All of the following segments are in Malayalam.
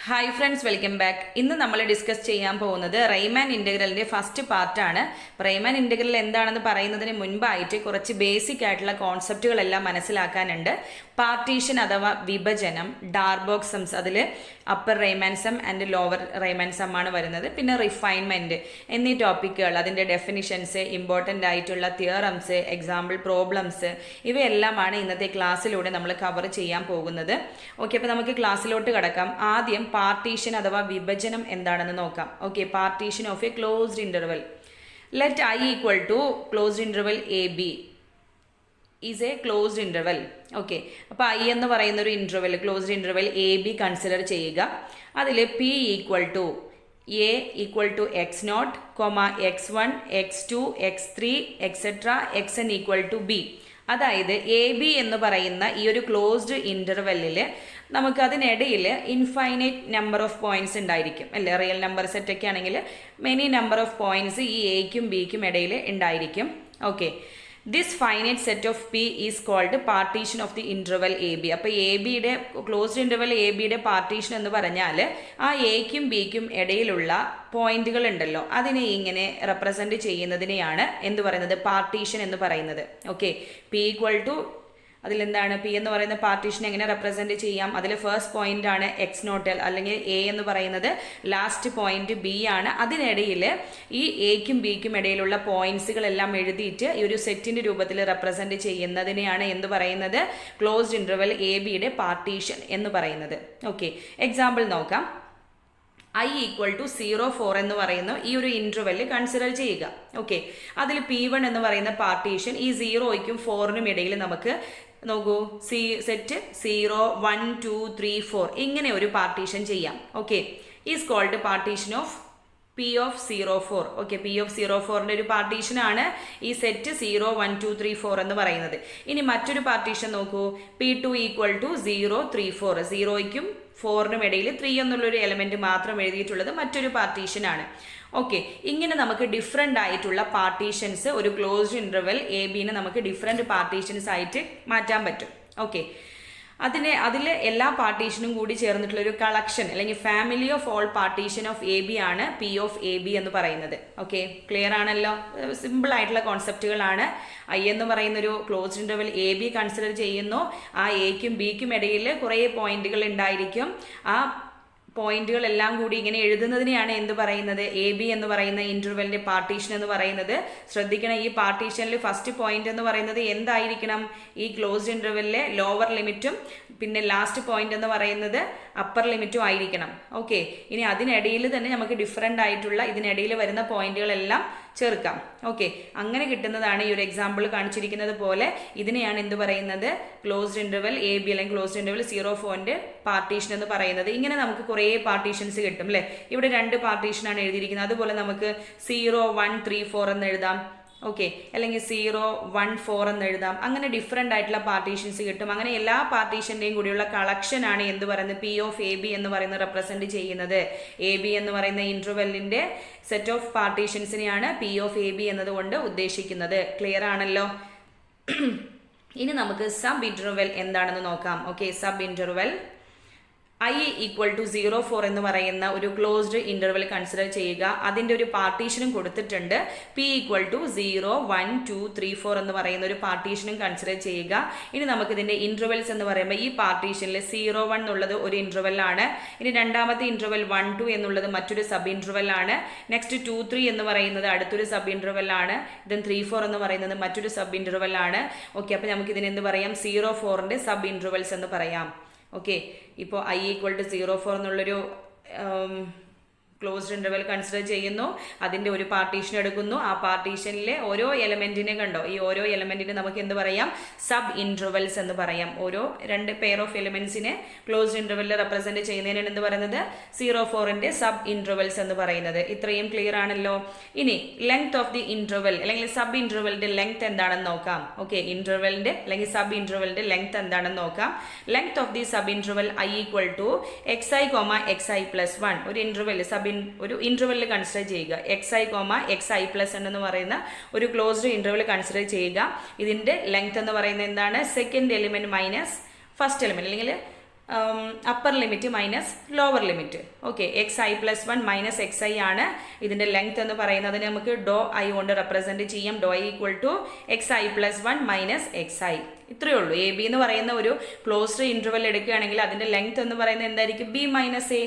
Hi friends, welcome back. ഇന്ന് നമ്മൾ ഡിസ്കസ് ചെയ്യാൻ പോകുന്നത് റൈമാൻ ഇൻ്റഗ്രലിൻ്റെ ഫസ്റ്റ് പാർട്ടാണ്. റൈമാൻ ഇൻ്റഗ്രൽ എന്താണെന്ന് പറയുന്നതിന് മുൻപായിട്ട് കുറച്ച് ബേസിക് ആയിട്ടുള്ള കോൺസെപ്റ്റുകളെല്ലാം മനസ്സിലാക്കാനുണ്ട്. പാർട്ടീഷൻ അഥവാ വിഭജനം, ഡാർബോഗ് സംസ്, അതിൽ upper Riemann sum and lower Riemann sum ആണ് വരുന്നത്. പിന്നെ റിഫൈൻമെൻറ്റ് എന്നീ ടോപ്പിക്കുകൾ, അതിൻ്റെ ഡെഫിനിഷൻസ്, ഇമ്പോർട്ടൻ്റ് ആയിട്ടുള്ള തിയറംസ്, എക്സാമ്പിൾ പ്രോബ്ലംസ്, ഇവയെല്ലാമാണ് ഇന്നത്തെ ക്ലാസ്സിലൂടെ നമ്മൾ കവർ ചെയ്യാൻ പോകുന്നത്. ഓക്കെ, അപ്പോൾ നമുക്ക് ക്ലാസ്സിലോട്ട് കടക്കാം. ആദ്യം പാർട്ടീഷൻ അഥവാ വിഭജനം എന്താണെന്ന് നോക്കാം. Okay, partition of a closed interval. Let I equal to closed interval A B is a closed interval. Okay, അപ്പോൾ ഐ എന്ന് പറയുന്ന ഒരു interval, closed interval A B consider ചെയ്യുക. അതിൽ P equal to A equal to X naught, X one, X two, X three, etcetera, X N equal to B. അതായത് എ ബി എന്ന് പറയുന്ന ഈ ഒരു ക്ലോസ്ഡ് ഇൻ്റർവെല്ലിൽ നമുക്ക് അതിനിടയിൽ ഇൻഫൈനൈറ്റ് നമ്പർ ഓഫ് പോയിന്റ്സ് ഉണ്ടായിരിക്കും, അല്ലേ? റിയൽ നമ്പർ സെറ്റൊക്കെ ആണെങ്കിൽ മെനി നമ്പർ ഓഫ് പോയിന്റ്സ് ഈ എക്കും ബിക്കും ഇടയിൽ ഉണ്ടായിരിക്കും. Okay, this finite set of P is called partition of the interval A B. അപ്പോൾ എ ബിയുടെ ക്ലോസ്ഡ് ഇൻ്റർവൽ എ ബിയുടെ പാർട്ടീഷൻ എന്ന് പറഞ്ഞാൽ ആ എക്കും ബിക്കും ഇടയിലുള്ള പോയിന്റുകൾ ഉണ്ടല്ലോ, അതിനെ ഇങ്ങനെ റെപ്രസെൻറ്റ് ചെയ്യുന്നതിനെയാണ് എന്ത് പറയുന്നത്? പാർട്ടീഷൻ എന്ന് പറയുന്നത്. ഓക്കെ, പി ഈക്വൽ ടു, അതിലെന്താണ് പി എന്ന് പറയുന്ന പാർട്ടീഷൻ എങ്ങനെ റെപ്രസെൻറ്റ് ചെയ്യാം? അതിൽ ഫസ്റ്റ് പോയിന്റ് ആണ് എക്സ് നോട്ട്, അല്ലെങ്കിൽ എ എന്ന് പറയുന്നത് ലാസ്റ്റ് പോയിന്റ് ബി ആണ്. അതിനിടയിൽ ഈ എക്കും ബിക്കും ഇടയിലുള്ള പോയിന്റ്സുകളെല്ലാം എഴുതിയിട്ട് ഈ ഒരു സെറ്റിന്റെ രൂപത്തിൽ റെപ്രസെൻറ്റ് ചെയ്യുന്നതിനെയാണ് എന്ത് പറയുന്നത്? ക്ലോസ്ഡ് ഇൻ്റർവൽ എ ബിയുടെ പാർട്ടീഷൻ എന്ന് പറയുന്നത്. ഓക്കെ, എക്സാമ്പിൾ നോക്കാം. ഐ ഈക്വൽ ടു 0, 4 എന്ന് പറയുന്ന ഈ ഒരു ഇൻ്റർവെല് കൺസിഡർ ചെയ്യുക. ഓക്കെ, അതിൽ P1 എന്ന് പറയുന്ന പാർട്ടീഷൻ ഈ 0യ്ക്കും 4നും ഇടയിൽ നമുക്ക് നോക്കൂ, സെറ്റ് 0, 1, 2, 3, 4 ഇങ്ങനെ ഒരു പാർട്ടീഷൻ ചെയ്യാം. Okay, is called partition of P of 0, 4. Okay, P of 0, 4ൻ്റെ ഒരു പാർട്ടീഷനാണ് ഈ സെറ്റ് 0, 1, 2, 3, 4 എന്ന് പറയുന്നത്. ഇനി മറ്റൊരു പാർട്ടീഷൻ നോക്കൂ, P2 ഈക്വൽ ടു 0, 3, 4. 0യ്ക്കും 4നും ഇടയിൽ 3 എന്നുള്ളൊരു എലമെന്റ് മാത്രം എഴുതിയിട്ടുള്ളത് മറ്റൊരു പാർട്ടീഷനാണ്. ഓക്കെ, ഇങ്ങനെ നമുക്ക് ഡിഫറെൻ്റ് ആയിട്ടുള്ള പാർട്ടീഷൻസ്, ഒരു ക്ലോസ്ഡ് ഇൻ്റർവെൽ എ ബിനെ നമുക്ക് ഡിഫറെൻറ്റ് പാർട്ടീഷൻസ് ആയിട്ട് മാറ്റാൻ പറ്റും. ഓക്കെ, അതിൽ എല്ലാ പാർട്ടീഷനും കൂടി ചേർന്നിട്ടുള്ള ഒരു കളക്ഷൻ അല്ലെങ്കിൽ family of all partition of A B ആണ് പി ഓഫ് എ ബി എന്ന് പറയുന്നത്. ഓക്കെ, ക്ലിയർ ആണല്ലോ? സിമ്പിൾ ആയിട്ടുള്ള കോൺസെപ്റ്റുകളാണ്. ഐ എന്ന് പറയുന്ന ഒരു closed interval A B consider ചെയ്യുന്നു. ആ എക്കും ബിക്കും ഇടയിൽ കുറേ പോയിന്റുകൾ ഉണ്ടായിരിക്കും. ആ പോയിന്റുകളെല്ലാം കൂടി ഇങ്ങനെ എഴുതുന്നതിനെയാണ് എന്ത് പറയുന്നത്? എ ബി എന്ന് പറയുന്ന ഇൻ്റർവെലിൻ്റെ പാർട്ടീഷൻ എന്ന് പറയുന്നത്. ശ്രദ്ധിക്കണം, ഈ പാർട്ടീഷനിൽ ഫസ്റ്റ് പോയിന്റ് എന്ന് പറയുന്നത് എന്തായിരിക്കണം? ഈ ക്ലോസ്ഡ് ഇൻ്റർവെല്ലിലെ ലോവർ ലിമിറ്റും പിന്നെ ലാസ്റ്റ് പോയിന്റ് എന്ന് പറയുന്നത് അപ്പർ ലിമിറ്റും ആയിരിക്കണം. ഓക്കെ, ഇനി അതിനിടയിൽ തന്നെ നമുക്ക് ഡിഫറെൻ്റ് ആയിട്ടുള്ള ഇതിനിടയിൽ വരുന്ന പോയിന്റുകളെല്ലാം ചേർക്കാം. ഓക്കെ, അങ്ങനെ കിട്ടുന്നതാണ് ഈ ഒരു എക്സാമ്പിൾ കാണിച്ചിരിക്കുന്നത് പോലെ. ഇതിനെയാണ് എന്ത് പറയുന്നത്? ക്ലോസ്ഡ് ഇൻ്റർവെൽ എ ബി അല്ലെങ്കിൽ ക്ലോസ്ഡ് ഇൻ്റർവെൽ 0, 4ൻ്റെ പാർട്ടീഷൻ എന്ന് പറയുന്നത്. ഇങ്ങനെ നമുക്ക് കുറേ പാർട്ടീഷൻസ് കിട്ടും, അല്ലേ? ഇവിടെ 2 പാർട്ടീഷനാണ് എഴുതിയിരിക്കുന്നത്. അതുപോലെ നമുക്ക് 0, 1, 3, 4 എന്ന് എഴുതാം. ഓക്കെ, അല്ലെങ്കിൽ 0, 1, 4 എന്ന് എഴുതാം. അങ്ങനെ ഡിഫറെൻ്റ് ആയിട്ടുള്ള പാർട്ടീഷൻസ് കിട്ടും. അങ്ങനെ എല്ലാ പാർട്ടീഷൻ്റെയും കൂടിയുള്ള കളക്ഷനാണ് എന്ത് പറയുന്നത്? പി ഓഫ് എ ബി എന്ന് പറയുന്നത് റെപ്രസെൻറ്റ് ചെയ്യുന്നത്. എ ബി എന്ന് പറയുന്ന ഇൻ്റർവെല്ലിൻ്റെ സെറ്റ് ഓഫ് പാർട്ടീഷൻസിനെയാണ് പി ഓഫ് എ ബി എന്നതുകൊണ്ട് ഉദ്ദേശിക്കുന്നത്. ക്ലിയർ ആണല്ലോ? ഇനി നമുക്ക് സബ് ഇൻ്റർവെൽ എന്താണെന്ന് നോക്കാം. Okay, sub interval I equal to 0, 4 എന്ന് പറയുന്ന ഒരു ക്ലോസ്ഡ് ഇൻ്റർവെൽ കൺസിഡർ ചെയ്യുക. അതിൻ്റെ ഒരു പാർട്ടീഷനും കൊടുത്തിട്ടുണ്ട്. പി ഈക്വൽ ടു 0, 1, 2, 3, 4 എന്ന് പറയുന്ന ഒരു പാർട്ടീഷനും കൺസിഡർ ചെയ്യുക. ഇനി നമുക്കിതിൻ്റെ ഇൻ്റർവെൽസ് എന്ന് പറയുമ്പോൾ ഈ പാർട്ടീഷനിൽ 0, 1 എന്നുള്ളത് ഒരു ഇൻ്റർവെല്ലാണ്. ഇനി രണ്ടാമത്തെ ഇൻ്റർവെൽ 1, 2 എന്നുള്ളത് മറ്റൊരു സബ് ഇൻ്റർവെല്ലാണ്. നെക്സ്റ്റ് 2, 3 എന്ന് പറയുന്നത് അടുത്തൊരു സബ് ഇൻ്റർവെല്ലാണ്. ദെൻ 3, 4 എന്ന് പറയുന്നത് മറ്റൊരു സബ് ഇൻ്റർവെല്ലാണ്. ഓക്കെ, അപ്പോൾ നമുക്ക് ഇതിന് എന്ത് പറയാം? 0, 4ൻ്റെ സബ് ഇൻ്റർവെൽസ് എന്ന് പറയാം. ഓക്കെ, ഇപ്പോൾ ഐ ഈക്വൽ ടു 0, 4 എന്നുള്ളൊരു ക്ലോസ്ഡ് ഇൻ്റർവെൽ കൺസിഡർ ചെയ്യുന്നു. അതിൻ്റെ ഒരു പാർട്ടീഷൻ എടുക്കുന്നു. ആ പാർട്ടീഷനിലെ ഓരോ എലമെൻറ്റിനെ കണ്ടോ, ഈ ഓരോ എലമെൻറ്റിനെ നമുക്ക് എന്ത് പറയാം? സബ് ഇൻ്റർവെൽസ് എന്ന് പറയാം. ഓരോ 2 പെയർ ഓഫ് എലമെൻസിനെ ക്ലോസ്ഡ് ഇൻ്റർവെല്ലിൽ റെപ്രസെൻറ്റ് ചെയ്യുന്നതിനാണ് എന്ത് പറയുന്നത്? 0, 4ൻ്റെ സബ് ഇൻ്റർവെൽസ് എന്ന് പറയുന്നത്. ഇത്രയും ക്ലിയർ ആണല്ലോ? ഇനി ലെങ്ത് ഓഫ് ദി ഇൻ്റർവെൽ അല്ലെങ്കിൽ സബ് ഇൻ്റർവെല്ലിൻ്റെ ലെങ്ത് എന്താണെന്ന് നോക്കാം. ഓക്കെ, ഇൻ്റർവെല്ലിൻ്റെ അല്ലെങ്കിൽ സബ് ഇൻ്റർവെല്ലിൻ്റെ ലെങ്ത് എന്താണെന്ന് നോക്കാം. Length of the sub interval I equal to xi, xi plus 1. ഒരു ഇൻ്റർവെൽ ഒരു ഇൻ്റർവെല്ലിൽ കൺസിഡർ ചെയ്യുക. xi, xi plus എന്ന് പറയുന്ന ഒരു ക്ലോസ്ഡ് ഇൻ്റർവെൽ കൺസിഡർ ചെയ്യുക. ഇതിൻ്റെ ലെങ്ത് എന്ന് പറയുന്നത് എന്താണ്? Second element minus first element അല്ലെങ്കിൽ upper limit minus lower limit. Okay, xi+1 minus xi ആണ് ഇതിൻ്റെ ലെങ്ത് എന്ന് പറയുന്നതിന് നമുക്ക് ഡോ ഐ കൊണ്ട് റെപ്രസെൻറ്റ് ചെയ്യാം. ഡോ I equal to xi+1 minus xi. ഇത്രയേ ഉള്ളൂ. എ ബി എന്ന് പറയുന്ന ഒരു ക്ലോസ്ഡ് ഇൻ്റർവെൽ എടുക്കുകയാണെങ്കിൽ അതിൻ്റെ ലെങ്ത് എന്ന് പറയുന്നത് എന്തായിരിക്കും? B minus A.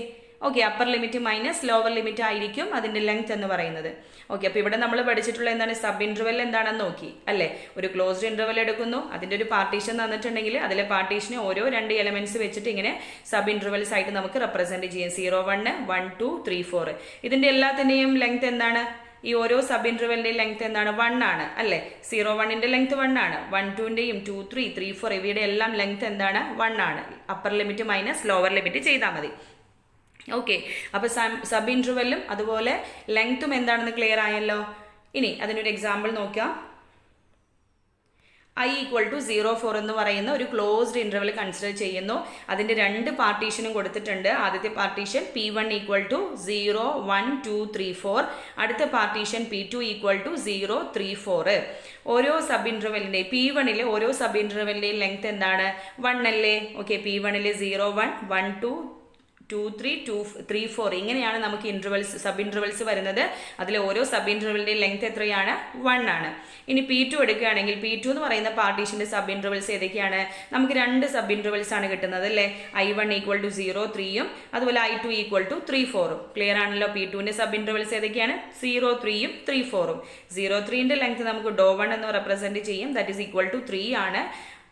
Okay, upper limit minus lower limit ആയിരിക്കും അതിൻ്റെ ലെങ്ത് എന്ന് പറയുന്നത്. ഓക്കെ, അപ്പോൾ ഇവിടെ നമ്മൾ പഠിച്ചിട്ടുള്ള എന്താണ്? സബ് ഇൻ്റർവെൽ എന്താണെന്ന് നോക്കി അല്ലേ? ഒരു ക്ലോസ്ഡ് ഇൻ്റർവെൽ എടുക്കുന്നു, അതിൻ്റെ ഒരു പാർട്ടീഷൻ തന്നിട്ടുണ്ടെങ്കിൽ അതിലെ പാർട്ടീഷന് ഓരോ 2 എലമെൻറ്റ്സ് വെച്ചിട്ട് ഇങ്ങനെ സബ് ഇൻ്റർവെൽസ് ആയിട്ട് നമുക്ക് റെപ്രസെൻറ്റ് ചെയ്യാം. 0, 1, 1, 2, 3, 4. ഇതിൻ്റെ എല്ലാത്തിൻ്റെയും ലെങ്ത് എന്താണ്? ഈ ഓരോ സബ് ഇൻ്റർവെലിൻ്റെയും ലെങ്ത് എന്താണ്? 1 ആണ് അല്ലേ? 0, 1ൻ്റെ ലെങ്ത് 1 ആണ്. 1, 2ൻ്റെയും 2, 3, 3, 4 ഇവയുടെ എല്ലാം ലെങ്ത് എന്താണ്? 1 ആണ്. Upper limit minus lower limit ചെയ്താൽ മതി. ഓക്കെ, അപ്പോൾ സബ് ഇൻ്റർവെല്ലും അതുപോലെ ലെങ്ത്തും എന്താണെന്ന് ക്ലിയർ ആയല്ലോ. ഇനി അതിനൊരു എക്സാമ്പിൾ നോക്കാം. i ഈക്വൽ ടു 0, 4 എന്ന് പറയുന്ന ഒരു ക്ലോസ്ഡ് ഇൻ്റർവെൽ കൺസിഡർ ചെയ്യുന്നു. അതിൻ്റെ 2 പാർട്ടീഷനും കൊടുത്തിട്ടുണ്ട്. ആദ്യത്തെ പാർട്ടീഷൻ P1 ഈക്വൽ ടു 0, 1, 2, 3, 4. അടുത്ത പാർട്ടീഷൻ P2 ഈക്വൽ ടു 0, 3, 4. ഓരോ സബ് ഇൻ്റർവെല്ലിൻ്റെയും P1 ഓരോ സബ് ഇൻ്റർവെല്ലിൻ്റെയും ലെങ്ത് എന്താണ്? 1 അല്ലേ? ഓക്കെ, P1 0, 1, 1, 2, 2, 3, 2, 3, 4 ഇങ്ങനെയാണ് നമുക്ക് സബ് ഇൻ്റർവെൽസ് വരുന്നത്. അതിലെ ഓരോ സബ് ഇൻ്റർവെല്ലിൻ്റെ ലെങ്ത് എത്രയാണ്? 1 ആണ്. ഇനി P2 എടുക്കുകയാണെങ്കിൽ P2 എന്ന് പറയുന്ന പാർട്ടീഷൻ്റെ സബ് ഇൻ്റർവെൽസ് ഏതൊക്കെയാണ്? നമുക്ക് 2 സബ് ഇൻ്റർവെൽസ് ആണ് കിട്ടുന്നത് അല്ലേ? i1 ഈക്വൽ ടു 0, 3 അതുപോലെ i2 ഈക്വൽ ടു 3, 4. ക്ലിയർ ആണല്ലോ? P2ൻ്റെ സബ് ഇൻ്റർവെൽസ് ഏതൊക്കെയാണ്? 0, 3, 3, 4. 0, 3ൻ്റെ ലെങ്ത് നമുക്ക് ഡോ 1 എന്ന് റെപ്രസെൻറ്റ് ചെയ്യും. ദാറ്റ് ഈസ് ഈക്വൽ ടു 3 ആണ്.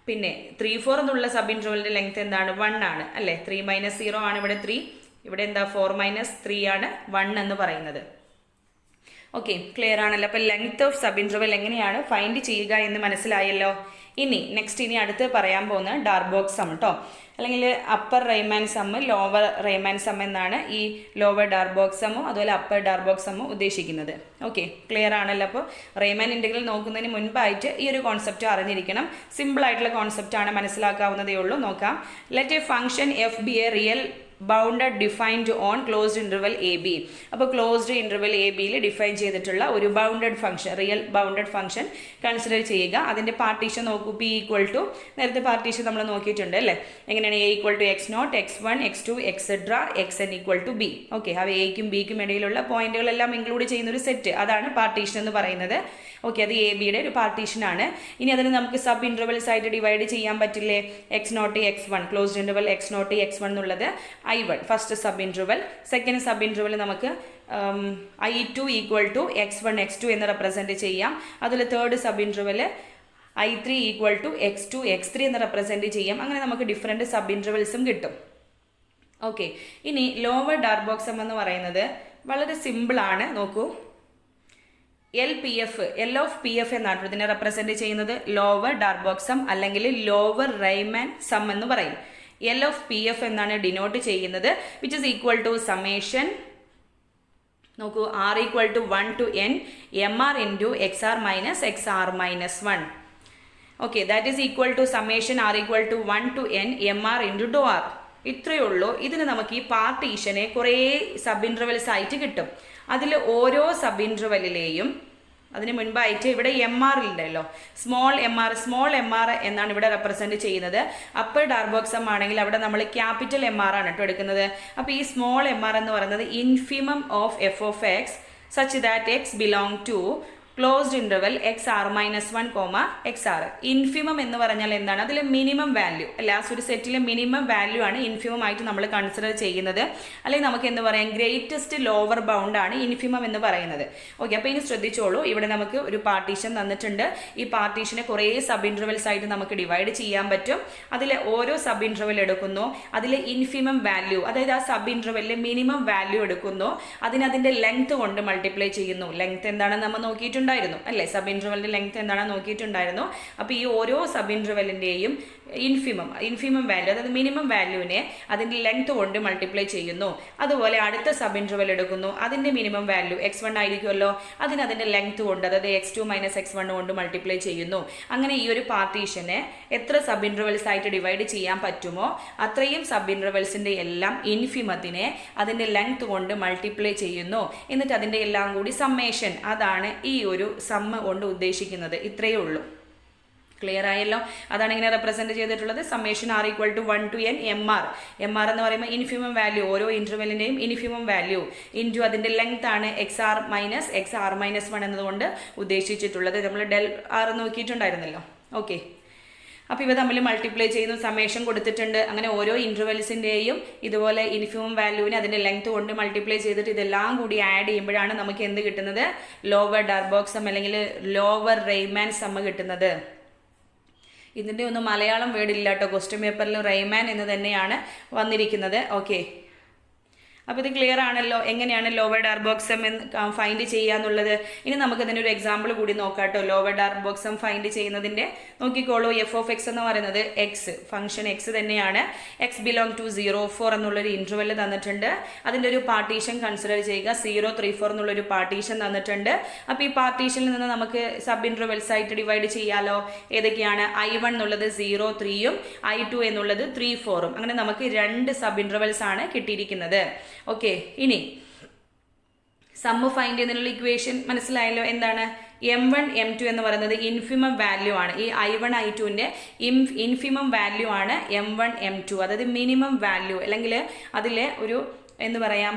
പിന്നെ 3, 4 എന്നുള്ള സബ് ഇൻ്റർവെലിൻ്റെ ലെങ്ത് എന്താണ്? 1 ആണ് അല്ലേ? 3 - 0 ആണ് ഇവിടെ 3. ഇവിടെ എന്താ? 4 - 3 ആണ് 1 എന്ന് പറയുന്നത്. ഓക്കെ, ക്ലിയർ ആണല്ലോ? അപ്പോൾ ലെങ്ത് ഓഫ് സബ് ഇൻ്റർവെൽ എങ്ങനെയാണ് ഫൈൻഡ് ചെയ്യുക എന്ന് മനസ്സിലായല്ലോ. ഇനി അടുത്ത് പറയാൻ പോകുന്നത് ഡാർബോക്സ് സം കേട്ടോ, അല്ലെങ്കിൽ upper Riemann sum, lower Riemann sum എന്നാണ് ഈ ലോവർ ഡാർബോക്സ് സമ്മും അതുപോലെ അപ്പർ ഡാർബോക്സ് സമ്മും ഉദ്ദേശിക്കുന്നത്. ഓക്കെ, ക്ലിയർ ആണല്ലോ? അപ്പോൾ റൈമാൻ ഇൻ്റഗ്രൽ നോക്കുന്നതിന് മുൻപായിട്ട് ഈ ഒരു കോൺസെപ്റ്റ് അറിഞ്ഞിരിക്കണം. സിമ്പിൾ ആയിട്ടുള്ള കോൺസെപ്റ്റ് ആണ്, മനസ്സിലാക്കാവുന്നതേ ഉള്ളൂ. നോക്കാം. Let a function F be a real bounded defined on closed interval A B. അപ്പോൾ ക്ലോസ്ഡ് ഇൻ്റർവെൽ എ ബിയിൽ ഡിഫൈൻ ചെയ്തിട്ടുള്ള ഒരു bounded function, real bounded function consider ചെയ്യുക. അതിൻ്റെ പാർട്ടീഷൻ നോക്കൂ. പി ഈക്വൽ ടു, നേരത്തെ പാർട്ടീഷൻ നമ്മൾ നോക്കിയിട്ടുണ്ട് അല്ലേ? എങ്ങനെയാണ്? A equal to x0, x1, x2, etcetera, xn equal to B. Okay, അവ എയ്ക്കും ബിക്കും ഇടയിലുള്ള പോയിന്റുകളെല്ലാം ഇൻക്ലൂഡ് ചെയ്യുന്ന ഒരു സെറ്റ്, അതാണ് പാർട്ടീഷൻ എന്ന് പറയുന്നത്. ഓക്കെ, അത് എ ബിയുടെ ഒരു പാർട്ടീഷനാണ്. ഇനി അതിന് നമുക്ക് സബ് ഇൻ്റർവെൽസ് ആയിട്ട് ഡിവൈഡ് ചെയ്യാൻ പറ്റില്ലേ? x0, x1, closed interval x0, x1 എന്നുള്ളത് i1 first sub interval. Second sub interval നമുക്ക് i2 equal to x1, x2 എന്ന് റെപ്രസെൻറ്റ് ചെയ്യാം. അതിൽ third sub interval i3 equal to x2, x3 എന്ന് റെപ്രസെൻറ്റ് ചെയ്യാം. അങ്ങനെ നമുക്ക് ഡിഫറെൻറ്റ് സബ് ഇൻ്റർവെൽസും കിട്ടും. ഓക്കെ, ഇനി ലോവർ ഡാർബോക്സ് സം എന്ന് പറയുന്നത് വളരെ സിമ്പിളാണ്. നോക്കൂ, എൽ ഓഫ് പി എഫ് എന്നാണ് ഇതിനെ റെപ്രസെൻറ്റ് ചെയ്യുന്നത്. ലോവർ ഡാർബോക്സ് സം അല്ലെങ്കിൽ ലോവർ റൈമാൻ സം എന്ന് പറയും. എൽ ഓഫ് പി എഫ് എന്നാണ് ഡിനോട്ട് ചെയ്യുന്നത്, which is equal to summation. നോക്കൂ, R equal to 1 to n mr into xr minus xr minus 1. Okay, that is equal to summation R equal to 1 to n mr into ഡോ ആർ. ഇത്രയേ ഉള്ളൂ. ഇതിന് നമുക്ക് ഈ പാർട്ടീഷനെ കുറേ സബ് ഇൻ്റർവെൽസ് ആയിട്ട് കിട്ടും. അതിൽ ഓരോ സബ് ഇൻ്റർവെല്ലിലെയും അതിന് മുൻപായിട്ട് ഇവിടെ എം ആർ ഉണ്ടല്ലോ, സ്മോൾ എം ആർ എന്നാണ് ഇവിടെ റെപ്രസെൻറ്റ് ചെയ്യുന്നത്. അപ്പർ ഡാർബോക്സ് സം ആണെങ്കിൽ അവിടെ നമ്മൾ ക്യാപിറ്റൽ എം ആർ ആണ് കേട്ടോ എടുക്കുന്നത്. അപ്പോൾ ഈ സ്മോൾ എം ആർ എന്ന് പറയുന്നത് infimum of F of X such that X belong to closed interval XR - 1, XR. Infimum എന്ന് പറഞ്ഞാൽ എന്താണ്? അതിൽ മിനിമം വാല്യൂ അല്ലെ? ആ ഒരു സെറ്റിലെ മിനിമം വാല്യൂ ആണ് ഇൻഫിമം ആയിട്ട് നമ്മൾ കൺസിഡർ ചെയ്യുന്നത്. അല്ലെങ്കിൽ നമുക്ക് എന്ത് പറയാം? ഗ്രേറ്റസ്റ്റ് ലോവർ ബൗണ്ട് ആണ് ഇൻഫിമം എന്ന് പറയുന്നത്. ഓക്കെ, അപ്പോൾ ഇനി ശ്രദ്ധിച്ചോളൂ. ഇവിടെ നമുക്ക് ഒരു പാർട്ടീഷൻ തന്നിട്ടുണ്ട്. ഈ പാർട്ടീഷനെ കുറേ സബ് ഇൻ്റർവെൽസ് ആയിട്ട് നമുക്ക് ഡിവൈഡ് ചെയ്യാൻ പറ്റും. അതിലെ ഓരോ സബ് ഇൻ്റർവെൽ എടുക്കുന്നു, അതിലെ ഇൻഫിമം വാല്യൂ, അതായത് ആ സബ് ഇൻ്റർവെല്ലിലെ മിനിമം വാല്യൂ എടുക്കുന്നു, അതിൻ്റെ ലെങ്ത് കൊണ്ട് മൾട്ടിപ്ലൈ ചെയ്യുന്നു. ലെങ്ത് എന്താണെന്ന് നമ്മൾ നോക്കിയിട്ടുണ്ടായിരുന്നു അല്ലേ? സബ് ഇൻ്റർവെല്ലിൻ്റെ ലെങ്ത് എന്താണെന്ന് നോക്കിയിട്ടുണ്ടായിരുന്നു. അപ്പോൾ ഈ ഓരോ സബ് ഇൻ്റർവെല്ലിൻ്റെയും ഇൻഫിമം വാല്യൂ, അതായത് മിനിമം വാല്യൂവിനെ അതിൻ്റെ ലെങ്ത് കൊണ്ട് മൾട്ടിപ്ലൈ ചെയ്യുന്നു. അതുപോലെ അടുത്ത സബ് ഇൻ്റർവെൽ എടുക്കുന്നു, അതിൻ്റെ മിനിമം വാല്യൂ x1 ആയിരിക്കുമല്ലോ, അതിൻ്റെ ലെങ്ത് കൊണ്ട്, അതായത് x2 - x1 കൊണ്ട് മൾട്ടിപ്ലൈ ചെയ്യുന്നു. അങ്ങനെ ഈ ഒരു പാർട്ടീഷനെ എത്ര സബ് ഇൻ്റർവെൽസ് ആയിട്ട് ഡിവൈഡ് ചെയ്യാൻ പറ്റുമോ അത്രയും സബ് ഇൻ്റർവെൽസിൻ്റെ എല്ലാം ഇൻഫിമത്തിനെ അതിൻ്റെ ലെങ്ത് കൊണ്ട് മൾട്ടിപ്ലൈ ചെയ്യുന്നു. എന്നിട്ട് അതിൻ്റെ എല്ലാം കൂടി സമ്മേഷൻ, അതാണ് ഈ ഒരു സമ്മ കൊണ്ട് ഉദ്ദേശിക്കുന്നത്. ഇത്രയേ ഉള്ളൂ. ക്ലിയർ ആയല്ലോ. അതാണ് ഇങ്ങനെ റെപ്രസെന്റ് ചെയ്തിട്ടുള്ളത്. Summation R equal to 1 to n MR. MR എന്ന് പറയുമ്പോൾ ഇൻഫിമം വാല്യൂ, ഓരോ ഇന്റർവെല്ലിന്റെയും ഇൻഫിമം വാല്യൂ ഇൻറ്റു അതിന്റെ ലെങ്ത് ആണ് XR - 1 എന്നതുകൊണ്ട് ഉദ്ദേശിച്ചിട്ടുള്ളത്. നമ്മൾ ഡെൽ ആർ നോക്കിയിട്ടുണ്ടായിരുന്നല്ലോ. ഓക്കെ, അപ്പോൾ ഇവ തമ്മിൽ മൾട്ടിപ്ലൈ ചെയ്യുന്നു, സമ്മേഷൻ കൊടുത്തിട്ടുണ്ട്. അങ്ങനെ ഓരോ ഇന്റർവെൽസിന്റെയും ഇതുപോലെ ഇൻഫിമം വാല്യൂവിനെ അതിന്റെ ലെങ്ത് കൊണ്ട് മൾട്ടിപ്ലൈ ചെയ്തിട്ട് ഇതെല്ലാം കൂടി ആഡ് ചെയ്യുമ്പോഴാണ് നമുക്ക് എന്ത് കിട്ടുന്നത്? ലോവർ ഡാർബോഗ് സം അല്ലെങ്കിൽ ലോവർ റെയ്മാൻ സം കിട്ടുന്നത്. ഇതിൻ്റെ ഒന്നും മലയാളം വേർഡ് ഇല്ല കേട്ടോ. ക്വസ്റ്റ്യൻ പേപ്പറിൽ റെയ്മാൻ എന്ന് തന്നെയാണ് വന്നിരിക്കുന്നത്. ഓക്കെ, അപ്പോൾ ഇത് ക്ലിയർ ആണല്ലോ എങ്ങനെയാണ് ലോവർ ഡാർബോഗ് സം ഫൈൻഡ് ചെയ്യുക എന്നുള്ളത്. ഇനി നമുക്ക് ഇതിനൊരു എക്സാമ്പിൾ കൂടി നോക്കാം കേട്ടോ. ലോവർ ഡാർബോഗ് സം ഫൈൻഡ് ചെയ്യുന്നതിൻ്റെ നോക്കിക്കോളൂ. f(x) എന്ന് പറയുന്നത് എക്സ് ഫംഗ്ഷൻ എക്സ് തന്നെയാണ്. x belong to 0, 4 എന്നുള്ളൊരു ഇൻ്റർവെൽ തന്നിട്ടുണ്ട്. അതിൻ്റെ ഒരു പാർട്ടീഷൻ കൺസിഡർ ചെയ്യുക. 0, 3, 4 എന്നുള്ളൊരു പാർട്ടീഷൻ തന്നിട്ടുണ്ട്. അപ്പോൾ ഈ പാർട്ടീഷനിൽ നിന്ന് നമുക്ക് സബ് ഇൻ്റർവെൽസ് ആയിട്ട് ഡിവൈഡ് ചെയ്യാലോ. ഏതൊക്കെയാണ്? I1 എന്നുള്ളത് 0, 3ഉം I2 എന്നുള്ളത് 3, 4ഉം. അങ്ങനെ നമുക്ക് 2 സബ് ഇൻ്റർവെൽസ് ആണ് കിട്ടിയിരിക്കുന്നത്. ഓക്കെ, ഇനി സമ്മ് ഫൈൻഡ് ചെയ്യുന്നതിനുള്ള ഇക്വേഷൻ മനസ്സിലായല്ലോ. എന്താണ്? M1 M2 എന്ന് പറയുന്നത് ഇൻഫിമം വാല്യൂ ആണ്. ഈ I1 I2ന്റെ ഇൻഫിമം വാല്യൂ ആണ് M1 M2. അതായത് മിനിമം വാല്യൂ അല്ലെങ്കിൽ അതിലെ ഒരു എന്ന് പറയാം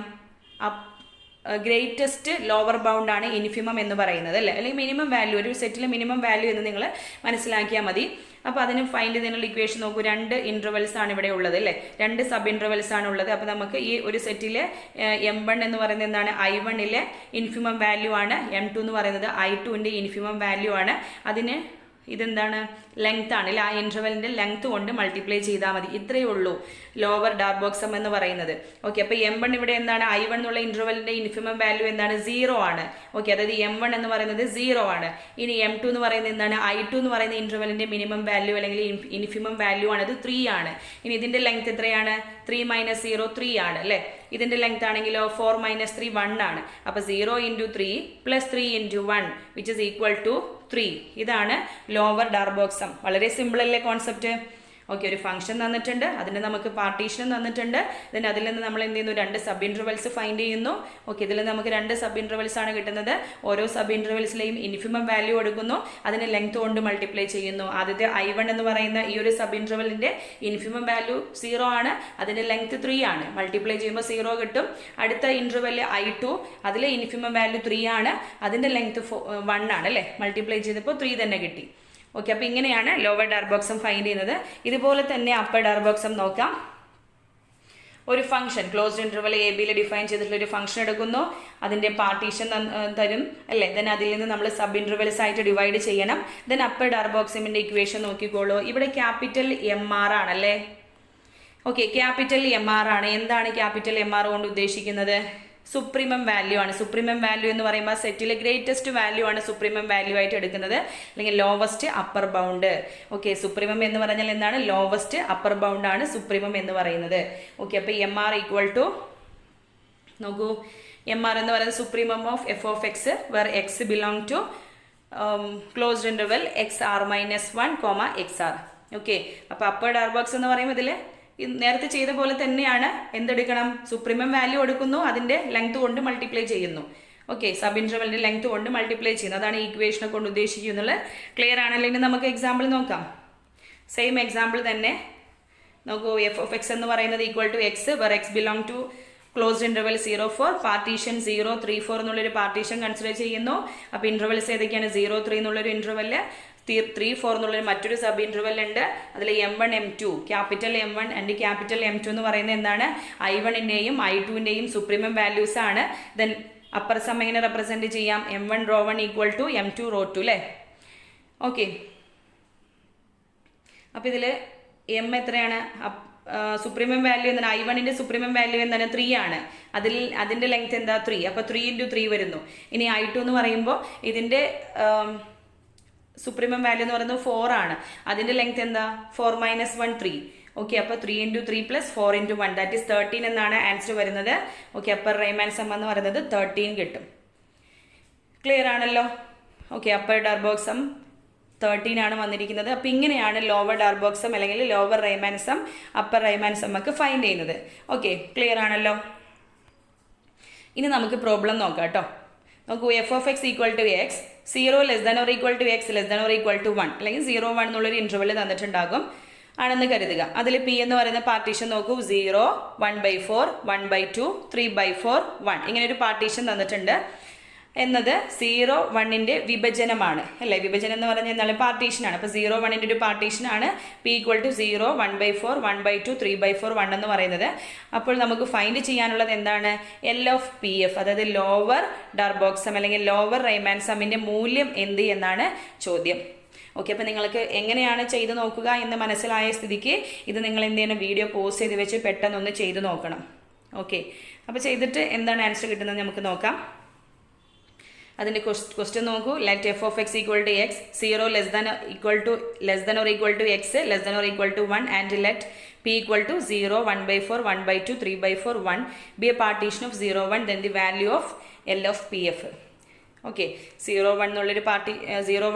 ഗ്രേറ്റസ്റ്റ് ലോവർ ബൗണ്ട് ആണ് ഇൻഫിമം എന്ന് പറയുന്നത് അല്ലേ, അല്ലെങ്കിൽ മിനിമം വാല്യൂ, ഒരു സെറ്റിലെ മിനിമം വാല്യൂ എന്ന് നിങ്ങൾ മനസ്സിലാക്കിയാൽ മതി. അപ്പോൾ അതിന് ഫൈൻഡ് ചെയ്യുന്നതിനുള്ള ഇക്വേഷൻ നോക്കൂ. 2 ഇൻ്റർവെൽസ് ആണ് ഇവിടെ ഉള്ളത് അല്ലേ, 2 സബ് ഇൻ്റർവെൽസ് ആണ് ഉള്ളത്. അപ്പോൾ നമുക്ക് ഈ ഒരു സെറ്റിലെ M1 എന്ന് പറയുന്നത് എന്താണ്? I1ലെ ഇൻഫിമം വാല്യൂ ആണ്. M2 എന്ന് പറയുന്നത് I2ൻ്റെ ഇൻഫിമം വാല്യൂ ആണ്. അതിന് ഇതെന്താണ്? ലെങ്ത് ആണ് അല്ലെ, ആ ഇൻ്റർവെലിൻ്റെ ലെങ്ത് കൊണ്ട് മൾട്ടിപ്ലൈ ചെയ്താൽ മതി. ഇത്രയേ ഉള്ളൂ ലോവർ ഡാർബോഗ് സം എന്ന് പറയുന്നത്. ഓക്കെ, അപ്പോൾ M1 ഇവിടെ എന്താണ്? I1 എന്നുള്ള ഇൻ്റർവെലിൻ്റെ ഇൻഫിമം വാല്യൂ എന്താണ്? 0 ആണ്. ഓക്കെ, അതായത് M1 എന്ന് പറയുന്നത് 0 ആണ്. ഇനി M2 എന്ന് പറയുന്നത് എന്താണ്? I2 എന്ന് പറയുന്ന ഇൻ്റർവെലിൻ്റെ മിനിമം വാല്യൂ അല്ലെങ്കിൽ ഇൻഫിമം വാല്യൂ ആണ്, അത് 3 ആണ്. ഇനി ഇതിൻ്റെ ലെങ്ത് എത്രയാണ്? 3 - 0 3 ആണ് അല്ലേ. ഇതിൻ്റെ ലെങ്ത് ആണെങ്കിലോ 4 - 3 1 ആണ്. അപ്പോൾ 0 × 3 + 3 × 1 which is equal to 3. ഇതാണ് ലോവർ ഡാർബോഗ് സം. വളരെ സിമ്പിൾ അല്ലേ കോൺസെപ്റ്റ്. ഓക്കെ, ഒരു ഫംഗ്ഷൻ തന്നിട്ടുണ്ട്, അതിന് നമുക്ക് പാർട്ടീഷൻ തന്നിട്ടുണ്ട്. ദെൻ അതിൽ നിന്ന് നമ്മൾ എന്ത് ചെയ്യുന്നു? 2 സബ് ഇൻ്റർവെൽസ് ഫൈൻഡ് ചെയ്യുന്നു. ഓക്കെ, ഇതിൽ നമുക്ക് 2 സബ് ഇൻ്റർവെൽസ് ആണ് കിട്ടുന്നത്. ഓരോ സബ് ഇൻ്റർവെൽസിലെയും ഇൻഫിമം വാല്യൂ എടുക്കുന്നു, അതിന് ലെങ്ത് കൊണ്ട് മൾട്ടിപ്ലൈ ചെയ്യുന്നു. ആദ്യത്തെ I1 എന്ന് പറയുന്ന ഈ ഒരു സബ് ഇൻ്റർവെലിൻ്റെ ഇൻഫിമം വാല്യൂ 0 ആണ്, അതിൻ്റെ ലെങ്ത് 3 ആണ്. മൾട്ടിപ്ലൈ ചെയ്യുമ്പോൾ 0 കിട്ടും. അടുത്ത ഇൻ്റർവെൽ I2, അതിലെ ഇൻഫിമം വാല്യൂ 3 ആണ്, അതിൻ്റെ ലെങ്ത് 1 ആണ് അല്ലേ. മൾട്ടിപ്ലൈ ചെയ്തപ്പോൾ 3 തന്നെ കിട്ടി. ഓക്കെ, അപ്പോൾ ഇങ്ങനെയാണ് ലോവർ ഡാർബോഗ് സം ഫൈൻഡ് ചെയ്യുന്നത്. ഇതുപോലെ തന്നെ അപ്പർ ഡാർബോഗ് സം നോക്കാം. ഒരു function closed interval AB define ചെയ്തിട്ടുള്ള ഒരു ഫംഗ്ഷൻ എടുക്കുന്നു, അതിൻ്റെ പാർട്ടീഷൻ തരും അല്ലേ. ദെൻ അതിൽ നിന്ന് നമ്മൾ സബ് ഇൻ്റർവെൽസ് ആയിട്ട് ഡിവൈഡ് ചെയ്യണം. ദെൻ അപ്പർ ഡാർബോഗ് സമിൻ്റെ ഇക്വേഷൻ നോക്കിക്കോളൂ. ഇവിടെ ക്യാപിറ്റൽ MR ആണല്ലേ. ഓക്കെ, ക്യാപിറ്റൽ MR ആണ്. എന്താണ് ക്യാപിറ്റൽ MR കൊണ്ട് ഉദ്ദേശിക്കുന്നത്? സുപ്രീമം വാല്യൂ ആണ്. സുപ്രീമം വാല്യൂ എന്ന് പറയുമ്പോൾ സെറ്റിലെ ഗ്രേറ്റസ്റ്റ് വാല്യൂ ആണ് സുപ്രീമം വാല്യൂ ആയിട്ട് എടുക്കുന്നത്, അല്ലെങ്കിൽ lowest upper bound. Okay, supremum എന്ന് പറഞ്ഞാൽ എന്താണ്? ലോവസ്റ്റ് അപ്പർ ബൗണ്ട് ആണ് സുപ്രീമം എന്ന് പറയുന്നത്. ഓക്കെ, അപ്പോൾ MR ഈക്വൽ ടു നോക്കൂ, MR എന്ന് പറയുന്നത് supremum of f(x) where x belong to closed interval XR - 1, XR. Okay, അപ്പോൾ അപ്പർ ഡാർബോഗ് സം എന്ന് പറയുമ്പോൾ ഇതിൽ നേരത്തെ ചെയ്ത പോലെ തന്നെയാണ്. എന്തെടുക്കണം? സുപ്രീമം വാല്യൂ എടുക്കുന്നു, അതിൻ്റെ ലെങ്ത് കൊണ്ട് മൾട്ടിപ്ലൈ ചെയ്യുന്നു. ഓക്കെ, സബ് ഇൻ്റർവെലിൻ്റെ ലെങ്ത് കൊണ്ട് മൾട്ടിപ്ലൈ ചെയ്യുന്നു. അതാണ് ഈ ഇക്വേഷനെ കൊണ്ട് ഉദ്ദേശിക്കുന്നത്. ക്ലിയർ ആണല്ലോ. ഇനി നമുക്ക് എക്സാമ്പിൾ നോക്കാം. സെയിം എക്സാമ്പിൾ തന്നെ നോക്കൂ. f(x) എന്ന് പറയുന്നത് equal to x where x belong to closed interval 0, 4 partition 0, 3, 4 എന്നുള്ളൊരു പാർട്ടീഷൻ കൺസിഡർ ചെയ്യുന്നു. അപ്പോൾ ഇൻ്റർവെൽസ് ഏതൊക്കെയാണ്? 0, 3 എന്നുള്ളൊരു ഇൻ്റർവെല്, 3, 4 എന്നുള്ളൊരു മറ്റൊരു സബ് ഇൻ്റർവെൽ ഉണ്ട്. അതിൽ M1 M2, capital M1 and capital M2 എന്ന് പറയുന്നത് എന്താണ്? I1ൻ്റെയും I2ൻ്റെയും സുപ്രീമം വാല്യൂസ് ആണ്. ദെൻ അപ്പർ സം എങ്ങനെ റെപ്രസെൻറ്റ് ചെയ്യാം? M1 ρ 1 ഈക്വൽ ടു M2 ρ 2 അല്ലേ. ഓക്കെ, അപ്പോൾ ഇതിൽ M എത്രയാണ്? സുപ്രീമം വാല്യൂ എന്താണ്? I1ൻ്റെ സുപ്രീമം വാല്യൂ എന്താണ്? 3 ആണ്. അതിൻ്റെ ലെങ്ത് എന്താ? 3. അപ്പോൾ 3 × 3 വരുന്നു. ഇനി I2 എന്ന് പറയുമ്പോൾ ഇതിൻ്റെ സുപ്രീമം വാല്യൂ എന്ന് പറയുന്നത് 4 ആണ്. അതിൻ്റെ ലെങ്ത് എന്താ? 4 - 1 3. ഓക്കെ, അപ്പോൾ 3 × 3 + 4 × 1 ദാറ്റ് ഈസ് 13 എന്നാണ് ആൻസർ വരുന്നത്. ഓക്കെ, അപ്പർ റെയ്മാൻ സം എന്ന് പറയുന്നത് 13 കിട്ടും. ക്ലിയർ ആണല്ലോ. ഓക്കെ, അപ്പർ ഡാർബോഗ് സം 13 ആണ് വന്നിരിക്കുന്നത്. അപ്പോൾ ഇങ്ങനെയാണ് ലോവർ ഡാർബോഗ് സം അല്ലെങ്കിൽ lower Riemann sum, upper Riemann sum ഒക്കെ ഫൈൻഡ് ചെയ്യുന്നത്. ഓക്കെ, ക്ലിയർ ആണല്ലോ. ഇനി നമുക്ക് പ്രോബ്ലം നോക്കാം കേട്ടോ. നോക്കൂ F of X equal to X 0 less than or equal to X less than or equal to 1 അല്ലെങ്കിൽ 0 1 എന്നുള്ളൊരു ഇൻ്റർവെൽ തന്നിട്ടുണ്ടാകും ആണെന്ന് കരുതുക. അതിൽ പി എന്ന് പറയുന്ന പാർട്ടീഷൻ നോക്കൂ 0 1/4 1/2 3/4 1 ഇങ്ങനെ ഒരു പാർട്ടീഷൻ തന്നിട്ടുണ്ട് എന്നത് 0 1ൻ്റെ വിഭജനമാണ് അല്ലേ. വിഭജനം എന്ന് പറഞ്ഞാൽ എന്താണ്? പാർട്ടീഷനാണ്. അപ്പോൾ 0 1ൻ്റെ ഒരു പാർട്ടീഷനാണ് പി ഈക്വൽ ടു 0 1/4 1/2 3/4 1 എന്ന് പറയുന്നത്. അപ്പോൾ നമുക്ക് ഫൈൻഡ് ചെയ്യാനുള്ളത് എന്താണ്? എൽ ഓഫ് പി എഫ്, അതായത് ലോവർ ഡർബോക്സ് സം അല്ലെങ്കിൽ ലോവർ റൈമാൻ സമ്മിൻ്റെ മൂല്യം എന്ത് എന്നാണ് ചോദ്യം. ഓക്കെ, അപ്പോൾ നിങ്ങൾക്ക് എങ്ങനെയാണ് ചെയ്ത് നോക്കുക എന്ന് മനസ്സിലായ സ്ഥിതിക്ക് ഇത് നിങ്ങൾ എന്ത് ചെയ്യണം? വീഡിയോ പോസ് ചെയ്ത് വെച്ച് പെട്ടെന്നൊന്ന് ചെയ്ത് നോക്കണം. ഓക്കെ, അപ്പോൾ ചെയ്തിട്ട് എന്താണ് ആൻസർ കിട്ടുന്നത് നമുക്ക് നോക്കാം. അതിൻ്റെ ക്വസ്റ്റ്യൻ നോക്കൂ. Let F of X equal to X 0 less than or equal to X less than or equal to 1 and let P equal to 0 1/4 1/2 3/4 1 be a partition of 0 1 then the value of L of P F. Okay, 0 1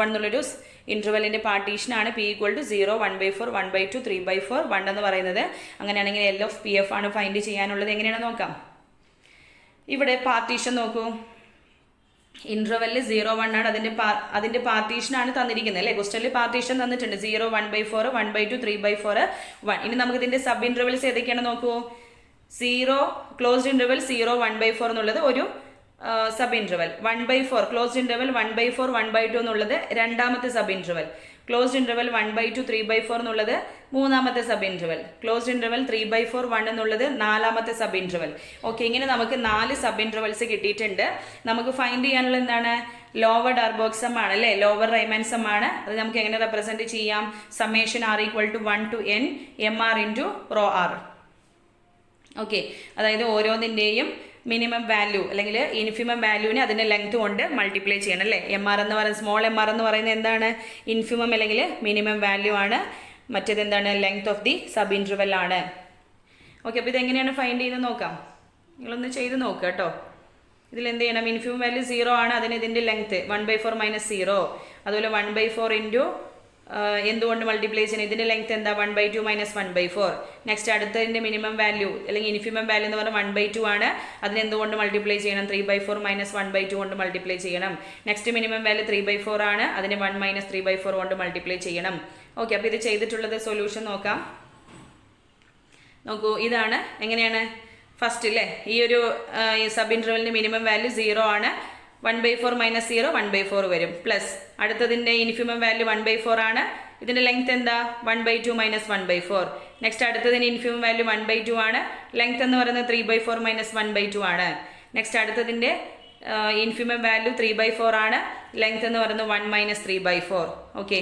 എന്നുള്ളൊരു ഇൻ്റർവെല്ലിൻ്റെ പാർട്ടീഷനാണ് പി ഈക്വൽ ടു 0 1/4 1/2 3/4 1 എന്ന് പറയുന്നത്. അങ്ങനെയാണെങ്കിൽ എൽ ഓഫ് പി എഫ് ആണ് ഫൈൻഡ് ചെയ്യാനുള്ളത്. എങ്ങനെയാണ് നോക്കാം. ഇവിടെ പാർട്ടീഷൻ നോക്കൂ. ഇൻ്റർവെല്ലിൽ 0 1 ആണ്, അതിൻ്റെ പാർട്ടീഷനാണ് തന്നിരിക്കുന്നത് അല്ലേ. ക്വസ്റ്റനിൽ പാർട്ടീഷൻ തന്നിട്ടുണ്ട് 0 1/4 1/2 3/4 1. ഇനി നമുക്ക് ഇതിൻ്റെ സബ് ഇൻ്റർവെൽസ് ഏതൊക്കെയാണ് നോക്കൂ. 0 ക്ലോസ്ഡ് ഇൻ്റർവെൽ 0 1/4 എന്നുള്ളത് ഒരു സബ് ഇൻ്റർവെൽ. 1/4 ക്ലോസ്ഡ് ഇൻ്റർവെൽ 1/4 1/2 എന്നുള്ളത് രണ്ടാമത്തെ സബ് ഇൻ്റർവെൽ. ക്ലോസ്ഡ് ഇൻ്റർവെൽ 1/2 3/4 എന്നുള്ളത് മൂന്നാമത്തെ സബ് ഇൻ്റർവെൽ. ക്ലോസ്ഡ് ഇൻ്റർവെൽ 3/4 1 എന്നുള്ളത് നാലാമത്തെ സബ് ഇൻ്റർവെൽ. ഓക്കെ, ഇങ്ങനെ നമുക്ക് 4 സബ് ഇൻ്റർവെൽസ് കിട്ടിയിട്ടുണ്ട്. നമുക്ക് ഫൈൻഡ് ചെയ്യാനുള്ള എന്താണ്? ലോവർ ഡർബോക്സ് സം ആണ് അല്ലേ, ലോവർ റൈമാൻ സം ആണ്. അത് നമുക്ക് എങ്ങനെ റെപ്രസെൻറ്റ് ചെയ്യാം? Summation R equal to 1 to n mr into റോ ആർ. ഓക്കെ, അതായത് ഓരോന്നിൻ്റെയും മിനിമം വാല്യൂ അല്ലെങ്കിൽ ഇൻഫിമം വാല്യൂവിനെ അതിൻ്റെ ലെങ്ത് കൊണ്ട് മൾട്ടിപ്ലൈ ചെയ്യണം അല്ലേ. MR എന്ന് പറയുന്നത് സ്മോൾ MR എന്ന് പറയുന്നത് എന്താണ്? ഇൻഫിമം അല്ലെങ്കിൽ മിനിമം വാല്യൂ ആണ്. മറ്റേത് എന്താണ്? Length of the sub interval ആണ്. ഓക്കെ, അപ്പോൾ ഇതെങ്ങനെയാണ് ഫൈൻഡ് ചെയ്ത് നോക്കാം. നിങ്ങളൊന്ന് ചെയ്ത് നോക്കുക കേട്ടോ. ഇതിൽ എന്ത് ചെയ്യണം? ഇൻഫിമം വാല്യൂ 0 ആണ്, അതിന് ഇതിൻ്റെ ലെങ്ത് 1/4 - 0. അതുപോലെ 1/4 ഇൻറ്റു എന്തുകൊണ്ട് മൾട്ടിപ്ലൈ ചെയ്യണം? ഇതിൻ്റെ ലെങ്ത് എന്താ? 1/2 - 1/4. നെക്സ്റ്റ് അടുത്തതിൻ്റെ മിനിമം വാല്യൂ അല്ലെങ്കിൽ ഇൻഫിമം വാല്യൂ എന്ന് പറഞ്ഞാൽ 1/2 ആണ്, അതിന് എന്തുകൊണ്ട് മൾട്ടിപ്ലൈ ചെയ്യണം? 3/4 - 1/2 കൊണ്ട് മൾട്ടിപ്ലൈ ചെയ്യണം. നെക്സ്റ്റ് മിനിമം വാല്യൂ 3/4 ആണ്, അതിന് 1 - 3/4 കൊണ്ട് മൾട്ടിപ്ലൈ ചെയ്യണം. ഓക്കെ, അപ്പോൾ ഇത് ചെയ്തിട്ടുള്ളത് സൊല്യൂഷൻ നോക്കാം. നോക്കൂ, ഇതാണ് എങ്ങനെയാണ് ഫസ്റ്റ് അല്ലേ. ഈ ഒരു സബ് ഇൻ്റർവെല്ലിൻ്റെ മിനിമം വാല്യൂ 0 ആണ്. 1/4 - 0 1/4 വരും. പ്ലസ് അടുത്തതിൻ്റെ ഇൻഫിമം വാല്യൂ 1/4 ആണ്, ഇതിൻ്റെ ലെങ്ത് എന്താ? 1/2 - 1/4. നെക്സ്റ്റ് അടുത്തതിൻ്റെ ഇൻഫിമം വാല്യൂ 1/2 ആണ്, ലെങ്ത് എന്ന് പറയുന്നത് 3/4 - 1/2 ആണ്. നെക്സ്റ്റ് അടുത്തതിൻ്റെ ഇൻഫിമം വാല്യൂ 3/4 ആണ്, ലെങ്ത് എന്ന് പറയുന്നത് 1 - 3/4. ഓക്കെ,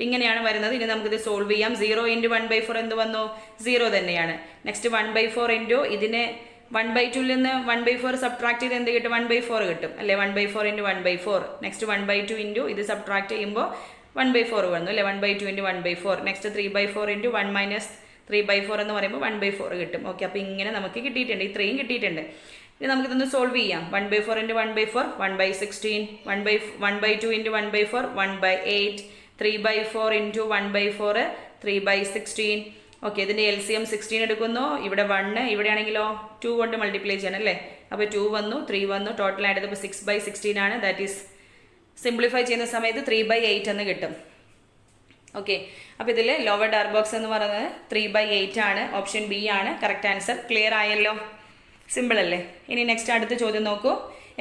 ഇങ്ങനെയാണ് വരുന്നത്. ഇനി നമുക്കിത് സോൾവ് ചെയ്യാം. 0 ഇൻറ്റു 1/4 എന്ത് വന്നു? 0 തന്നെയാണ്. നെക്സ്റ്റ് 1/4 ഇൻറ്റു ഇതിനെ 1/2 നിന്ന് 1/4 സബ്ട്രാക്ട് ചെയ്ത് എന്ത് കിട്ടും? 1/4 കിട്ടും അല്ലേ. 1/4 ഇൻറ്റു 1/4. നെക്സ്റ്റ് 1/2 ഇൻറ്റു ഇത് സബ്ട്രാക്ട് ചെയ്യുമ്പോൾ 1/4 വന്നു അല്ലേ. 1/2 ഇൻറ്റു 1/4. നെക്സ്റ്റ് 3/4 ഇൻറ്റു 1 - 3/4 എന്ന് പറയുമ്പോൾ 1/4 കിട്ടും. ഓക്കെ, അപ്പോൾ ഇങ്ങനെ നമുക്ക് കിട്ടിയിട്ടുണ്ട്, ഇത്രയും കിട്ടിയിട്ടുണ്ട്. ഇനി നമുക്കിതൊന്ന് സോൾവ് ചെയ്യാം. 1/4 ഇൻറ്റു 1/4 1/16. 1/2 ഇൻറ്റു 1/4 1/8. 3/4 ഇൻറ്റു 1/4 3/16. ഓക്കെ, ഇതിൻ്റെ LCM 16 എടുക്കുന്നു. ഇവിടെ 1, ഇവിടെയാണെങ്കിലോ 2 കൊണ്ട് മൾട്ടിപ്ലൈ ചെയ്യണം അല്ലേ. അപ്പോൾ 2 വന്നു, 3 വന്നു, ടോട്ടൽ ആയിട്ട് ഇപ്പോൾ 6/16 ആണ്. ദാറ്റ് ഈസ് സിംപ്ലിഫൈ ചെയ്യുന്ന സമയത്ത് 3/8 എന്ന് കിട്ടും. ഓക്കെ, അപ്പോൾ ഇതിൽ ലോവർ ഡർബോക്സ് എന്ന് പറയുന്നത് 3/8 ആണ്. ഓപ്ഷൻ ബി ആണ് കറക്റ്റ് ആൻസർ. ക്ലിയർ ആയല്ലോ, സിമ്പിൾ അല്ലേ. ഇനി നെക്സ്റ്റ് അടുത്ത ചോദ്യം നോക്കൂ.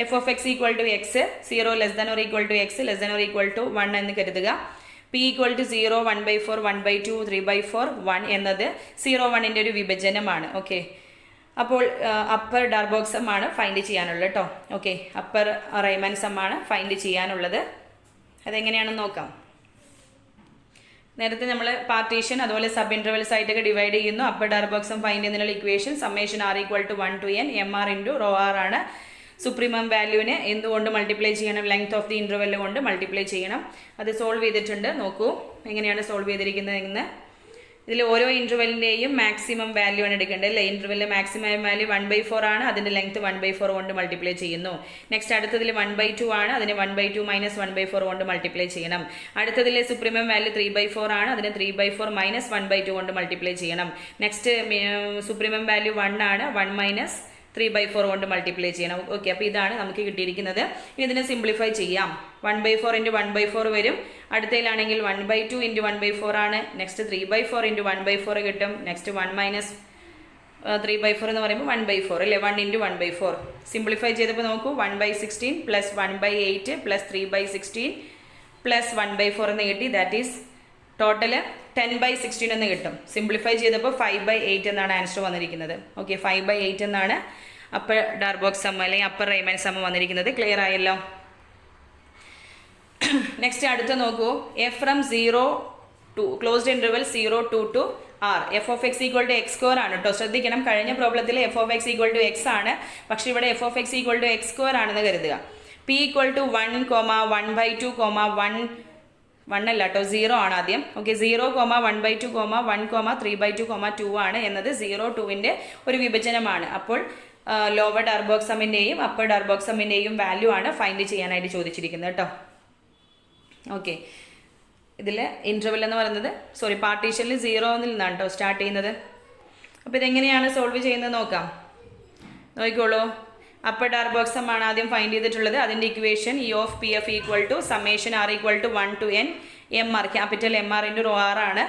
F of X equal to X 0 less than or equal to X less than or equal to 1 എന്ന് കരുതുക. പി ഈക്വൽ ടു 0 1/4 1/2 3/4 1 എന്നത് 0 1ൻ്റെ ഒരു വിഭജനമാണ്. ഓക്കെ, അപ്പോൾ അപ്പർ ഡർബോക്സ് സം ആണ് ഫൈൻഡ് ചെയ്യാനുള്ളത് കേട്ടോ. ഓക്കെ, അപ്പർ റൈമാൻ സം ആണ് ഫൈൻഡ് ചെയ്യാനുള്ളത്. അതെങ്ങനെയാണെന്ന് നോക്കാം. നേരത്തെ നമ്മൾ പാർട്ടീഷൻ അതുപോലെ സബ് ഇൻ്റർവെൽസ് ആയിട്ടൊക്കെ ഡിവൈഡ് ചെയ്യുന്നു. അപ്പർ ഡർബോക്സ് സം ഫൈൻഡ് ചെയ്യുന്നതിനുള്ള equation summation R equal to 1 to n mr into റോ ആർ ആണ്. സുപ്രീമം വാല്യൂവിനെ എന്തുകൊണ്ട് മൾട്ടിപ്ലൈ ചെയ്യണം? ലെങ്ത് ഓഫ് ദി ഇൻ്റർവെൽ കൊണ്ട് മൾട്ടിപ്ലൈ ചെയ്യണം. അത് സോൾവ് ചെയ്തിട്ടുണ്ട്. നോക്കൂ എങ്ങനെയാണ് സോൾവ് ചെയ്തിരിക്കുന്നതെന്ന്. ഇതിൽ ഓരോ ഇൻ്റർവെല്ലിൻ്റെയും മാക്സിമം വാല്യൂ ആണ് എടുക്കേണ്ടത് അല്ലേ. ഇൻ്റർവെല്ലിലെ മാക്സിമം വാല്യൂ 1/4 ആണ്, അതിൻ്റെ ലെങ്ത് 1/4 കൊണ്ട് മൾട്ടിപ്ലൈ ചെയ്യുന്നു. നെക്സ്റ്റ് അടുത്തതിൽ 1/2 ആണ്, അതിന് 1/2 - 1/4 കൊണ്ട് മൾട്ടിപ്ലൈ ചെയ്യണം. അടുത്തതിലെ സുപ്രീമം വാല്യൂ 3/4 ആണ്, അതിന് 3/4 - 1/2 കൊണ്ട് മൾട്ടിപ്ലൈ ചെയ്യണം. നെക്സ്റ്റ് സുപ്രീമം വാല്യൂ 1 ആണ്, 1 - 3/4 കൊണ്ട് മൾട്ടിപ്ലൈ ചെയ്യണം. ഓക്കെ, അപ്പോൾ ഇതാണ് നമുക്ക് കിട്ടിയിരിക്കുന്നത്. ഇനി ഇതിനെ സിംപ്ലിഫൈ ചെയ്യാം. 1/4 × 1/4 വരും. അടുത്തതിലാണെങ്കിൽ 1/2 × 1/4 ആണ്. നെക്സ്റ്റ് 3/4 × 1/4 കിട്ടും. നെക്സ്റ്റ് 1 - 3/4 എന്ന് പറയുമ്പോൾ 1/4 അല്ലേ, 1 × 1/4. സിംപ്ലിഫൈ ചെയ്തപ്പോൾ നോക്കൂ, 1/16 + 1/8 + 3/16 + 1/4 എന്ന് കിട്ടി. ദാറ്റ് ഈസ് ടോട്ടൽ 10/16 എന്ന് കിട്ടും. സിംപ്ലിഫൈ ചെയ്തപ്പോൾ 5/8 എന്നാണ് ആൻസർ വന്നിരിക്കുന്നത്. ഓക്കെ, 5/8 എന്നാണ് അപ്പർ ഡാർബോക്സ് സം അല്ലെങ്കിൽ അപ്പർ റൈമാൻ സം വന്നിരിക്കുന്നത്. ക്ലിയർ ആയല്ലോ. നെക്സ്റ്റ് അടുത്ത നോക്കൂ, F from 0 to closed interval 0 to R. f of x = x² ആണ് കേട്ടോ. ശ്രദ്ധിക്കണം, കഴിഞ്ഞ പ്രോബ്ലത്തിൽ f of x = x ആണ്, പക്ഷെ ഇവിടെ f of x = x² ആണെന്ന് കരുതുക. p = 1, 1/2, 1 അല്ല കേട്ടോ, 0 ആണ് ആദ്യം. ഓക്കെ, 0, 1/2, 1, 3/2, 2 ആണ് എന്നത് 0, 2ൻ്റെ ഒരു വിഭജനമാണ്. അപ്പോൾ ലോവർ ഡാർബോക്സ് സമ്മിൻ്റെയും അപ്പർ ഡാർബോക്സ് സമ്മിൻ്റെയും വാല്യൂ ആണ് ഫൈൻഡ് ചെയ്യാനായിട്ട് ചോദിച്ചിരിക്കുന്നത് കേട്ടോ. ഓക്കെ, ഇതിൽ ഇൻ്റർവെൽ എന്ന് പറയുന്നത് പാർട്ടീഷനിൽ 0 നിന്നാണ് കേട്ടോ സ്റ്റാർട്ട് ചെയ്യുന്നത്. അപ്പോൾ ഇതെങ്ങനെയാണ് സോൾവ് ചെയ്യുന്നത് നോക്കാം. നോക്കിക്കോളൂ, അപ്പർ ഡാർബോക്സ് സം ആണ് ആദ്യം ഫൈൻഡ് ചെയ്തിട്ടുള്ളത്. അതിൻ്റെ equation E of PF = summation R = 1 to n MR, capital MR × ρR ആണ്.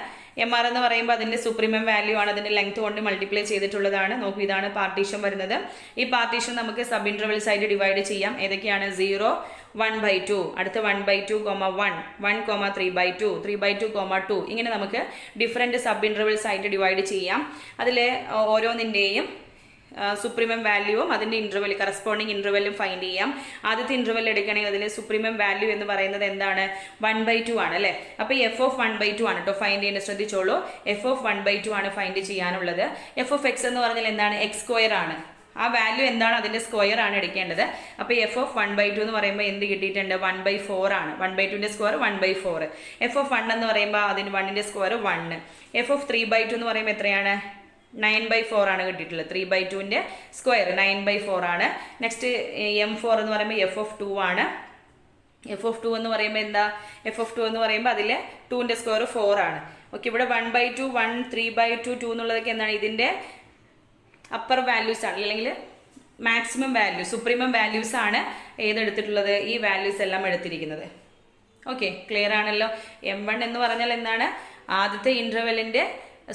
MR എന്ന് പറയുമ്പോൾ അതിൻ്റെ സുപ്രീമം വാല്യൂ ആണ്, അതിൻ്റെ ലെങ്ത് കൊണ്ട് മൾട്ടിപ്ലൈ ചെയ്തിട്ടുള്ളതാണ്. നോക്കൂ, ഇതാണ് പാർട്ടീഷൻ വരുന്നത്. ഈ പാർട്ടീഷൻ നമുക്ക് സബ് ഇൻ്റർവെൽസ് ആയിട്ട് ഡിവൈഡ് ചെയ്യാം. ഏതൊക്കെയാണ്? 0, 1/2, അടുത്ത 1/2, 1, 1, 3/2, 3/2, 2. ഇങ്ങനെ നമുക്ക് ഡിഫറെൻറ്റ് സബ് ഇൻ്റർവെൽസ് ആയിട്ട് ഡിവൈഡ് ചെയ്യാം. അതിലെ ഓരോന്നിൻ്റെയും സുപ്രീമം വാല്യൂവും അതിൻ്റെ ഇൻ്റർവെൽ കറസ്പോണ്ടിങ് ഇൻ്റർവെല്ലും ഫൈൻഡ് ചെയ്യാം. ആദ്യത്തെ ഇൻ്റർവെൽ എടുക്കുകയാണെങ്കിൽ അതിലെ സുപ്രീമം വാല്യൂ എന്ന് പറയുന്നത് എന്താണ്? 1/2 ആണ് അല്ലേ. അപ്പോൾ f of 1/2 ആണ് കേട്ടോ ഫൈൻഡ് ചെയ്യേണ്ടത്. ശ്രദ്ധിച്ചോളൂ, f of 1/2 ആണ് ഫൈൻഡ് ചെയ്യാനുള്ളത്. f of x എന്ന് പറഞ്ഞാൽ എന്താണ്? x² ആണ്. ആ വാല്യൂ എന്താണ്? അതിൻ്റെ സ്ക്വയർ ആണ് എടുക്കേണ്ടത്. അപ്പോൾ f of 1/2 എന്ന് പറയുമ്പോൾ എന്ത് കിട്ടിയിട്ടുണ്ട്? 1/4 ആണ്. 1/2ൻ്റെ സ്ക്വയർ 1/4. f of 1 എന്ന് പറയുമ്പോൾ അതിന് 1ൻ്റെ സ്ക്വയർ 1. f of 3/2 എന്ന് പറയുമ്പോൾ എത്രയാണ്? 9/4 ആണ് കിട്ടിയിട്ടുള്ളത്. 3/2ൻ്റെ സ്ക്വയർ 9/4 ആണ്. നെക്സ്റ്റ് M4 എന്ന് പറയുമ്പോൾ f of 2 ആണ്. f of 2 എന്ന് പറയുമ്പോൾ എന്താ? f of 2 എന്ന് പറയുമ്പോൾ അതിൽ 2ൻ്റെ സ്ക്വയർ 4 ആണ്. ഓക്കെ, ഇവിടെ 1/2, 1, 3/2, 2 എന്നുള്ളതൊക്കെ എന്താണ്? ഇതിൻ്റെ അപ്പർ വാല്യൂസ് ആണ്, അല്ലെങ്കിൽ മാക്സിമം വാല്യൂ, സുപ്രീമം വാല്യൂസ് ആണ് ഏതെടുത്തിട്ടുള്ളത്? ഈ വാല്യൂസ് എല്ലാം എടുത്തിരിക്കുന്നത്. ഓക്കെ, ക്ലിയർ ആണല്ലോ. M1 എന്ന് പറഞ്ഞാൽ എന്താണ്? ആദ്യത്തെ ഇൻ്റർവെല്ലിൻ്റെ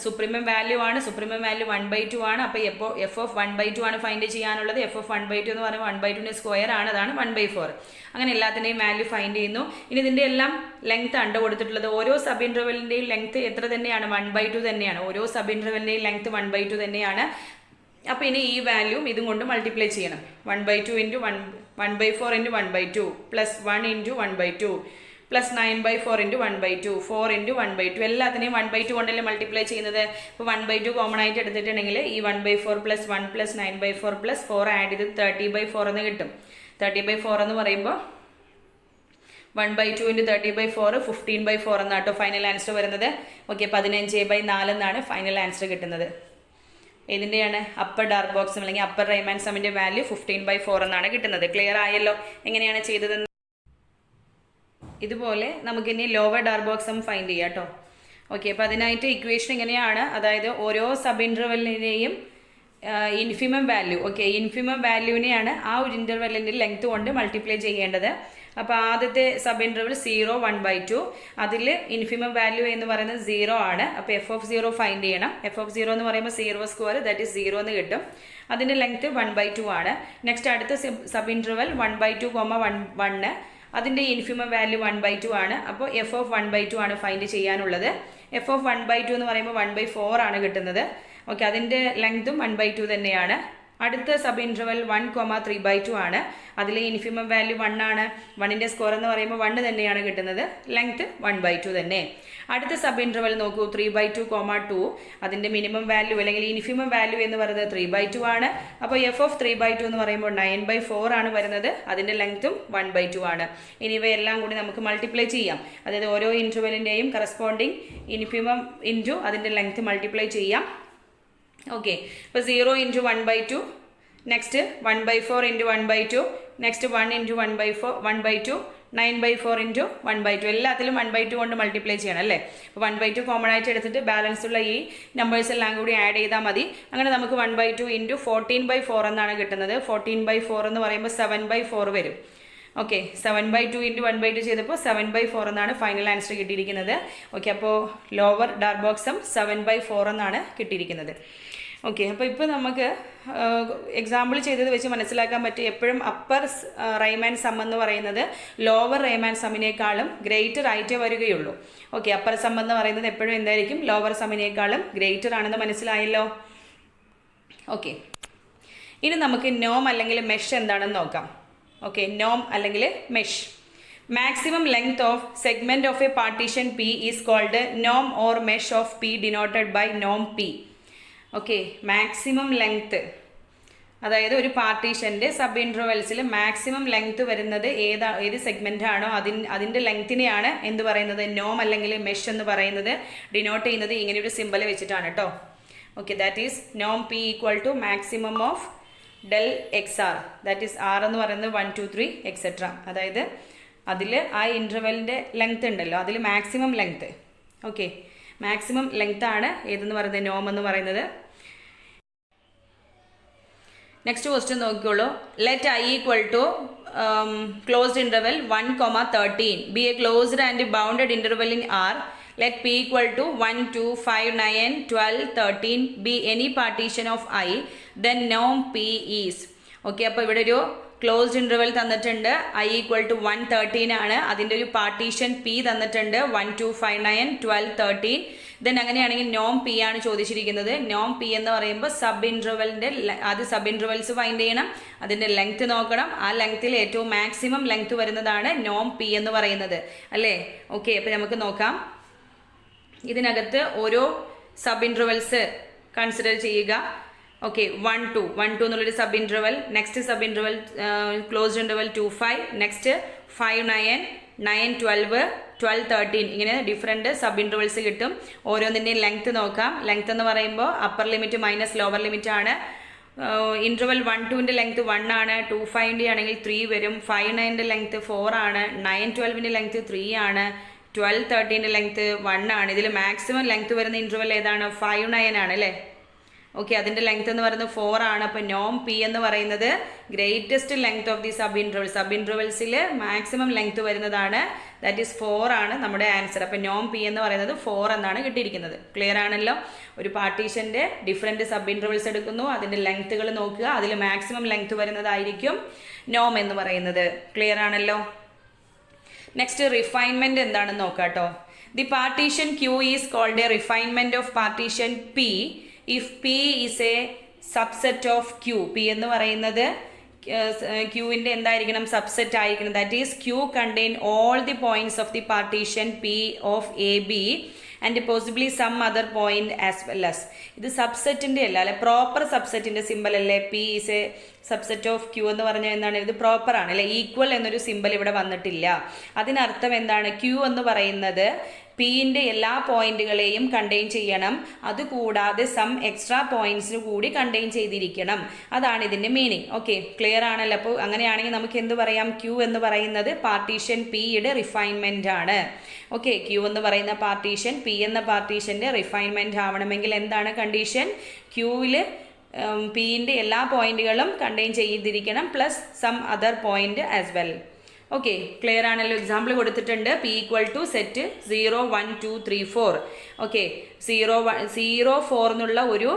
സുപ്രീമം വാല്യൂ ആണ്. സുപ്രീമം വാല്യൂ 1/2 ആണ്. അപ്പോൾ f of 1/2 ആണ് ഫൈൻഡ് ചെയ്യാനുള്ളത്. f of 1/2 എന്ന് പറയുമ്പോൾ 1/2ൻ്റെ സ്ക്വയർ ആണ്, അതാണ് 1/4. അങ്ങനെ എല്ലാത്തിൻ്റെയും വാല്യൂ ഫൈൻഡ് ചെയ്യുന്നു. ഇനി ഇതിൻ്റെ എല്ലാം ലെങ്ത് ആണ് കൊടുത്തിട്ടുള്ളത്. ഓരോ സബ് ഇൻ്റർവെല്ലിൻ്റെയും ലെങ്ത് എത്ര തന്നെയാണ്? 1/2 തന്നെയാണ്. ഓരോ സബ് ഇൻ്റർവെല്ലിൻ്റെയും ലെങ്ത് 1/2 തന്നെയാണ്. അപ്പോൾ ഇനി ഈ വാല്യൂം ഇതും കൊണ്ട് മൾട്ടിപ്ലൈ ചെയ്യണം. 1/2 × 1/4 × 1/2 + 1 × 1/2 + 9/4 × 1/2 4 × 1/2 എല്ലാത്തിനെയും 1/2 കൊണ്ടല്ലേ മൾട്ടിപ്ലൈ ചെയ്യുന്നത്. ഇപ്പോൾ 1/2 കോമൺ ആയിട്ട് എടുത്തിട്ടുണ്ടെങ്കിൽ ഈ 1/4 + 1 + 9/4 + 4 ആഡ് ചെയ്ത് 30/4 എന്ന് കിട്ടും. 30/4 എന്ന് പറയുമ്പോൾ 1/2 × 30/4 15/4 എന്നാണ് കേട്ടോ ഫൈനൽ ആൻസർ വരുന്നത്. ഓക്കെ, 15/4 എന്നാണ് ഫൈനൽ ആൻസർ കിട്ടുന്നത്. ഇതിൻ്റെയാണ് അപ്പർ ഡാർബോക്സ് അല്ലെങ്കിൽ അപ്പർ റൈമാൻ സമ്മിൻ്റെ വാല്യൂ 15/4 എന്നാണ് കിട്ടുന്നത്. ക്ലിയർ ആയല്ലോ എങ്ങനെയാണ് ചെയ്തതെന്ന്. ഇതുപോലെ നമുക്കിനി ലോവർ ഡാർബോക്സ് സം ഫൈൻഡ് ചെയ്യാം കേട്ടോ. ഓക്കെ, അപ്പോൾ അതിനായിട്ട് ഇക്വേഷൻ എങ്ങനെയാണ്? അതായത് ഓരോ സബ് ഇൻ്റർവെല്ലിനെയും ഇൻഫിമം വാല്യൂ, ഓക്കെ, ഇൻഫിമം വാല്യൂവിനെയാണ് ആ ഒരു ഇൻ്റർവെല്ലിൻ്റെ ലെങ്ത് കൊണ്ട് മൾട്ടിപ്ലൈ ചെയ്യേണ്ടത്. അപ്പോൾ ആദ്യത്തെ സബ് ഇൻ്റർവെൽ 0, 1/2, അതിൽ ഇൻഫിമം വാല്യൂ എന്ന് പറയുന്നത് 0 ആണ്. അപ്പോൾ f of 0 ഫൈൻഡ് ചെയ്യണം. f of 0 എന്ന് പറയുമ്പോൾ 0² ദാറ്റ് ഈസ് 0 എന്ന് കിട്ടും. അതിൻ്റെ ലെങ്ത് 1/2 ആണ്. നെക്സ്റ്റ് അടുത്ത സബ് ഇൻ്റർവെൽ 1/2, 1, അതിൻ്റെ ഇൻഫിമം വാല്യൂ 1/2 ആണ്. അപ്പോൾ f of 1/2 ആണ് ഫൈൻഡ് ചെയ്യാനുള്ളത്. f of 1/2 എന്ന് പറയുമ്പോൾ 1/4 ആണ് കിട്ടുന്നത്. ഓക്കെ, അതിൻ്റെ ലെങ്തും 1/2 തന്നെയാണ്. അടുത്ത സബ് ഇൻ്റർവെൽ 1, 3/2 ആണ്. അതിലെ ഇൻഫിമം വാല്യൂ 1 ആണ്. 1ൻ്റെ സ്ക്വയർ എന്ന് പറയുമ്പോൾ 1 തന്നെയാണ് കിട്ടുന്നത്. ലെങ്ത് 1/2 തന്നെ. അടുത്ത സബ് ഇൻ്റർവെൽ നോക്കൂ, 3/2, 2. അതിൻ്റെ മിനിമം വാല്യൂ അല്ലെങ്കിൽ ഇൻഫിമം വാല്യൂ എന്ന് പറയുന്നത് 3/2 ആണ്. അപ്പോൾ f of 3/2 എന്ന് പറയുമ്പോൾ 9/4 ആണ് വരുന്നത്. അതിൻ്റെ ലെങ്ത്തും 1/2 ആണ്. ഇനി ഇവയെല്ലാം കൂടി നമുക്ക് മൾട്ടിപ്ലൈ ചെയ്യാം. അതായത് ഓരോ ഇൻ്റർവെല്ലിൻ്റെയും കറസ്പോണ്ടിങ് ഇൻഫിമം ഇൻറ്റു അതിൻ്റെ ലെങ്ത്ത് മൾട്ടിപ്ലൈ ചെയ്യാം. ഓക്കെ, ഇപ്പോൾ 0 × 1/2, നെക്സ്റ്റ് 1/4 × 1/2, നെക്സ്റ്റ് 1 × 1/2, 9/4 ഇൻറ്റു 1/2 എല്ലാത്തിലും 1/2 കൊണ്ട് മൾട്ടിപ്ലൈ ചെയ്യണം അല്ലേ. അപ്പോൾ 1/2 കോമൺ ആയിട്ട് എടുത്തിട്ട് ബാലൻസ് ഉള്ള ഈ നമ്പേഴ്സ് എല്ലാം കൂടി ആഡ് ചെയ്താൽ മതി. അങ്ങനെ നമുക്ക് 1/2 ഇൻറ്റു 14/4 എന്നാണ് കിട്ടുന്നത്. 14/4 എന്ന് പറയുമ്പോൾ 7/4 വരും. ഓക്കെ, 7/2 ഇൻറ്റു 1/2 ചെയ്തപ്പോൾ 7/4 എന്നാണ് ഫൈനൽ ആൻസർ കിട്ടിയിരിക്കുന്നത്. ഓക്കെ, അപ്പോൾ ലോവർ ഡാർബോക്സം 7/4 എന്നാണ് കിട്ടിയിരിക്കുന്നത്. ഓക്കെ, അപ്പോൾ ഇപ്പോൾ നമുക്ക് എക്സാമ്പിൾ ചെയ്തത് വെച്ച് മനസ്സിലാക്കാൻ പറ്റും എപ്പോഴും അപ്പർ റൈമാൻ സം എന്ന് പറയുന്നത് ലോവർ റൈമാൻ സമ്മിനേക്കാളും ഗ്രേറ്റർ ആയിട്ടേ വരികയുള്ളൂ. ഓക്കെ, അപ്പർ സം എന്ന് പറയുന്നത് എപ്പോഴും എന്തായിരിക്കും, ലോവർ സമ്മിനേക്കാളും ഗ്രേറ്റർ ആണെന്ന് മനസ്സിലായല്ലോ. ഓക്കെ, ഇനി നമുക്ക് നോം അല്ലെങ്കിൽ മെഷ് എന്താണെന്ന് നോക്കാം. ഓക്കെ, നോം അല്ലെങ്കിൽ mesh. Maximum length of segment of A partition P is called Noam or mesh of P denoted by Noam P. Okay, maximum length, അതായത് ഒരു പാർട്ടീഷൻ്റെ സബ് ഇൻട്രവൽസിൽ മാക്സിമം ലെങ്ത്ത് വരുന്നത് ഏത് സെഗ്മെൻ്റ് ആണോ അതിൻ്റെ ലെങ്ത്തിനെയാണ് എന്ത് പറയുന്നത്, നോം അല്ലെങ്കിൽ മെഷ് എന്ന് പറയുന്നത്. ഡിനോട്ട് ചെയ്യുന്നത് ഇങ്ങനെ ഒരു സിമ്പൽ വെച്ചിട്ടാണ് കേട്ടോ. ഓക്കെ, ദാറ്റ് ഈസ് നോം P equal to maximum of del X R, that is R എന്ന് പറയുന്നത് 1 2 3 എക്സെട്ര. അതായത് അതിൽ ആ ഇൻ്റർവെലിൻ്റെ ലെങ്ത്ത് ഉണ്ടല്ലോ, അതിൽ maximum length. Okay, maximum length ആണ് ഏതെന്ന് പറയുന്നത്, നോം എന്ന് പറയുന്നത്. നെക്സ്റ്റ് ക്വസ്റ്റ്യൻ നോക്കിക്കോളൂ. Let I equal to closed interval 1,13 be a closed and bounded interval in R. Let P equal to 1 2 5 9 12 13 be any partition of I, then നോം പി ഈസ്. ഓക്കെ, അപ്പോൾ ഇവിടെ ഒരു ക്ലോസ്ഡ് ഇൻ്റർവെൽ തന്നിട്ടുണ്ട്, ഐ ഈക്വൽ ടു 113 ആണ്. അതിൻ്റെ ഒരു പാർട്ടീഷൻ പി തന്നിട്ടുണ്ട് 1 2 5 9 12 13. ദെൻ അങ്ങനെയാണെങ്കിൽ നോം പി ആണ് ചോദിച്ചിരിക്കുന്നത്. നോം പി എന്ന് പറയുമ്പോൾ സബ് ഇൻ്റർവെലിൻ്റെ ആദ്യം സബ് ഇൻ്റർവെൽസ് ഫൈൻഡ് ചെയ്യണം, അതിൻ്റെ ലെങ്ത്ത് നോക്കണം. ആ ലെങ്ത്തിൽ ഏറ്റവും മാക്സിമം ലെങ്ത്ത് വരുന്നതാണ് നോം പി എന്ന് പറയുന്നത് അല്ലേ. ഓക്കെ, അപ്പോൾ നമുക്ക് നോക്കാം. ഇതിനകത്ത് ഓരോ സബ് ഇൻ്റർവെൽസ് കൺസിഡർ ചെയ്യുക. ഓക്കെ, 1 2 എന്നുള്ളൊരു sub interval. Next sub interval closed interval 2 5, next 5 9 9 12 12 13. ഇങ്ങനെ ഡിഫറെൻറ്റ് സബ് ഇൻ്റർവെൽസ് കിട്ടും. ഓരോന്നിൻ്റെയും ലെങ്ത്ത് നോക്കാം. ലെങ്ത്ത് എന്ന് പറയുമ്പോൾ upper limit minus lower limit ആണ്. ഇൻ്റർവെൽ 1 2ൻ്റെ ലെങ്ത്ത് 1 ആണ്. 2 5ൻ്റെ ആണെങ്കിൽ 3 വരും. 5 9ൻ്റെ ലെങ്ത്ത് 4 ആണ്. 9 12ൻ്റെ ലെങ്ത്ത് 3 ആണ്. 12 13ൻ്റെ ലെങ്ത്ത് 1 ആണ്. ഇതിൽ മാക്സിമം ലെങ്ത്ത് വരുന്ന ഇൻ്റർവെൽ ഏതാണ്, 5 9 ആണ് അല്ലേ. ഓക്കെ, അതിൻ്റെ ലെങ്ത് എന്ന് പറയുന്നത് 4 ആണ്. അപ്പോൾ നോം പി എന്ന് പറയുന്നത് greatest length of the sub interval. Sub ഇൻ്റർവെൽസിൽ മാക്സിമം ലെങ്ത് വരുന്നതാണ്, ദാറ്റ് ഈസ് 4 ആണ് നമ്മുടെ ആൻസർ. അപ്പോൾ നോം പി എന്ന് പറയുന്നത് 4 എന്നാണ് കിട്ടിയിരിക്കുന്നത്. ക്ലിയർ ആണല്ലോ. ഒരു പാർട്ടീഷൻ്റെ ഡിഫറെൻറ്റ് സബ് ഇൻ്റർവെൽസ് എടുക്കുന്നു, അതിൻ്റെ ലെങ്ത്തുകൾ നോക്കുക, അതിൽ മാക്സിമം ലെങ്ത് വരുന്നതായിരിക്കും നോം എന്ന് പറയുന്നത്. ക്ലിയർ ആണല്ലോ. നെക്സ്റ്റ് റിഫൈൻമെൻറ്റ് എന്താണെന്ന് നോക്കാം കേട്ടോ. The partition Q is called a refinement of partition P if P is a subset of Q. P എന്ന് പറയുന്നത് ക്യൂവിൻ്റെ എന്തായിരിക്കണം, സബ്സെറ്റ് ആയിരിക്കണം. That is Q contain all the points of the partition P of A B and possibly some other point as well as. ഇത് സബ്സെറ്റിൻ്റെ അല്ല, അല്ലെ പ്രോപ്പർ സബ്സെറ്റിൻ്റെ സിമ്പൽ അല്ലേ. P is a subset of Q എന്ന് പറഞ്ഞാൽ എന്താണ്, ഇത് പ്രോപ്പർ ആണ് അല്ലെ. ഈക്വൽ എന്നൊരു സിമ്പൽ ഇവിടെ വന്നിട്ടില്ല. അതിനർത്ഥം എന്താണ്, ക്യൂ എന്ന് പറയുന്നത് പിൻ്റെ എല്ലാ പോയിന്റുകളെയും കണ്ടെയ്ൻ ചെയ്യണം, അതുകൂടാതെ സം എക്സ്ട്രാ പോയിന്റ്സിന് കൂടി കണ്ടെയ്ൻ ചെയ്തിരിക്കണം. അതാണ് ഇതിൻ്റെ മീനിങ്. ഓക്കെ, ക്ലിയർ ആണല്ലോ. അപ്പോൾ അങ്ങനെയാണെങ്കിൽ നമുക്ക് എന്ത് പറയാം, ക്യൂ എന്ന് പറയുന്നത് പാർട്ടീഷൻ പിയുടെ റിഫൈൻമെൻ്റ് ആണ്. ഓക്കെ, ക്യൂ എന്ന് പറയുന്ന പാർട്ടീഷൻ പി എന്ന പാർട്ടീഷൻ്റെ റിഫൈൻമെൻ്റ് ആവണമെങ്കിൽ എന്താണ് കണ്ടീഷൻ, ക്യൂവിൽ പിൻ്റെ എല്ലാ പോയിന്റുകളും കണ്ടെയ്ൻ ചെയ്തിരിക്കണം, plus some other point as well. Okay, clear ആണല്ലോ. എക്സാമ്പിൾ കൊടുത്തിട്ടുണ്ട്. P equal to set 0 1 2 3 4. Okay, 0 4 എന്നുള്ള ഒരു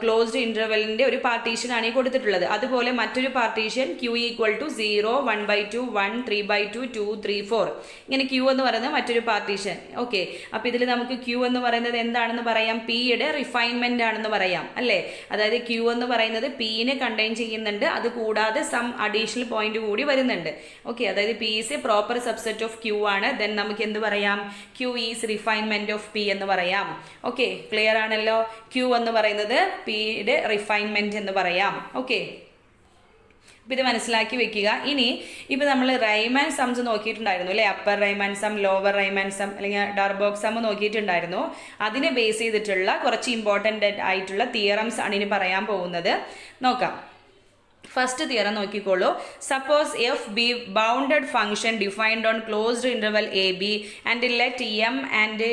ക്ലോസ്ഡ് ഇൻ്റർവെലിൻ്റെ ഒരു പാർട്ടീഷനാണ് ഈ കൊടുത്തിട്ടുള്ളത്. അതുപോലെ മറ്റൊരു പാർട്ടീഷൻ ക്യൂ ഈക്വൽ ടു 0 1/2 1 3/2 2 3 4. ഇങ്ങനെ ക്യൂ എന്ന് പറയുന്നത് മറ്റൊരു പാർട്ടീഷൻ. ഓക്കെ, അപ്പോൾ ഇതിൽ നമുക്ക് ക്യൂ എന്ന് പറയുന്നത് എന്താണെന്ന് പറയാം, പിയുടെ റിഫൈൻമെൻ്റ് ആണെന്ന് പറയാം അല്ലേ. അതായത് ക്യൂ എന്ന് പറയുന്നത് പിനെ കണ്ടെയ്ൻ ചെയ്യുന്നുണ്ട്, അതുകൂടാതെ സം അഡീഷണൽ പോയിന്റ് കൂടി വരുന്നുണ്ട്. ഓക്കെ, അതായത് P is a proper subset of Q ആണ്. ദെൻ നമുക്ക് എന്ത് പറയാം, Q is refinement of P എന്ന് പറയാം. ഓക്കെ, ക്ലിയർ ആണല്ലോ. ക്യൂ എന്ന് പറയുന്നത് പിയുടെ റിഫൈൻമെൻറ്റ് എന്ന് പറയാം. ഓക്കെ, അപ്പോൾ ഇത് മനസ്സിലാക്കി വെക്കുക. ഇനി ഇപ്പോൾ നമ്മൾ റൈമാൻ സംസ് നോക്കിയിട്ടുണ്ടായിരുന്നു അല്ലേ, upper Riemann sum, lower Riemann sum അല്ലെങ്കിൽ ഡാർബോക്സ് സം നോക്കിയിട്ടുണ്ടായിരുന്നു. അതിനെ ബേസ് ചെയ്തിട്ടുള്ള കുറച്ച് ഇമ്പോർട്ടൻ്റ് ആയിട്ടുള്ള തിയറംസ് ആണ് ഇനി പറയാൻ പോകുന്നത്. നോക്കാം. ഫസ്റ്റ് തിയറം നോക്കിക്കോളൂ. Suppose F be bounded function defined on closed interval A B and let M and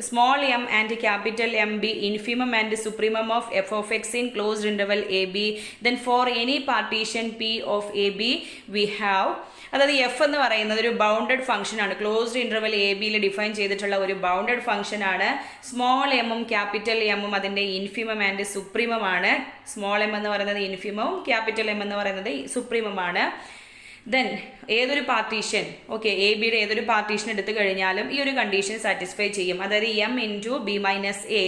small m and capital M be infimum and supremum of f of x in closed interval AB, then for any partition P of AB we have, അതായത് എഫ് എന്ന് പറയുന്നത് ഒരു ബൗണ്ടഡ് ഫംഗ്ഷൻ ആണ്. ക്ലോസ്ഡ് ഇന്റർവൽ എ ബിയിൽ ഡിഫൈൻ ചെയ്തിട്ടുള്ള ഒരു ബൗണ്ടഡ് ഫംഗ്ഷൻ ആണ്. സ്മോൾ എമ്മും ക്യാപിറ്റൽ എമ്മും അതിൻ്റെ ഇൻഫിമം ആൻഡ് സുപ്രീമം ആണ്. സ്മോൾ എം എന്ന് പറയുന്നത് ഇൻഫിമവും ക്യാപിറ്റൽ എം എന്ന് പറയുന്നത് സുപ്രീമമാണ്. ദെൻ ഏതൊരു പാർട്ടീഷൻ, ഓക്കെ, എ ബിയുടെ ഏതൊരു പാർട്ടീഷൻ എടുത്തു കഴിഞ്ഞാലും ഈ ഒരു കണ്ടീഷൻ സാറ്റിസ്ഫൈ ചെയ്യും. അതായത് M into B minus A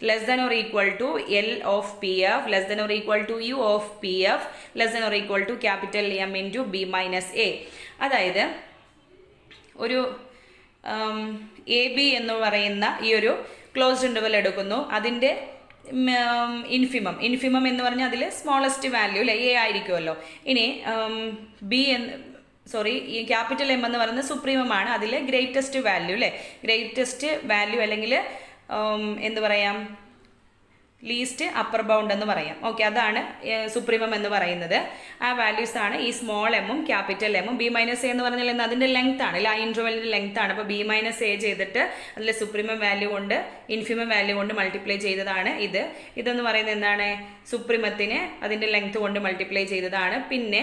less than or equal to L of P F less than or equal to U of P F less than or equal to capital M into B minus A. അതായത് ഒരു എ ബി എന്ന് പറയുന്ന ഈ ഒരു ക്ലോസ്ഡ് ഇന്റർവൽ എടുക്കുന്നു. അതിൻ്റെ ഇൻഫിമം എന്ന് പറഞ്ഞാൽ അതിൽ സ്മോളസ്റ്റ് വാല്യൂ അല്ലേ എ ആയിരിക്കുമല്ലോ. ഇനി ഈ ക്യാപിറ്റൽ എം എന്ന് പറയുന്നത് സുപ്രീമമാണ്. അതിൽ ഗ്രേറ്റസ്റ്റ് വാല്യൂ അല്ലേ, ഗ്രേറ്റസ്റ്റ് വാല്യൂ അല്ലെങ്കിൽ എന്ത് പറയാം, ലീസ്റ്റ് അപ്പർ ബൗണ്ട് എന്ന് പറയാം. ഓക്കെ, അതാണ് സുപ്രീമം എന്ന് പറയുന്നത്. ആ വാല്യൂസ് ആണ് ഈ സ്മോൾ എമ്മും ക്യാപിറ്റൽ എമ്മും. ബി മൈനസ് എ എന്ന് പറഞ്ഞാൽ അതിൻ്റെ ലെങ്ത് ആണ്, ആ ഇൻ്റർവെല്ലിൻ്റെ ലെങ്ത് ആണ്. അപ്പോൾ ബി മൈനസ് എ ചെയ്തിട്ട് അതിൽ സുപ്രീമം വാല്യൂ കൊണ്ട് ഇൻഫിമം വാല്യൂ കൊണ്ട് മൾട്ടിപ്ലൈ ചെയ്തതാണ് ഇത്. ഇതെന്ന് പറയുന്നത് എന്താണ്, സുപ്രീമത്തിന് അതിൻ്റെ ലെങ്ത് കൊണ്ട് മൾട്ടിപ്ലൈ ചെയ്തതാണ്. പിന്നെ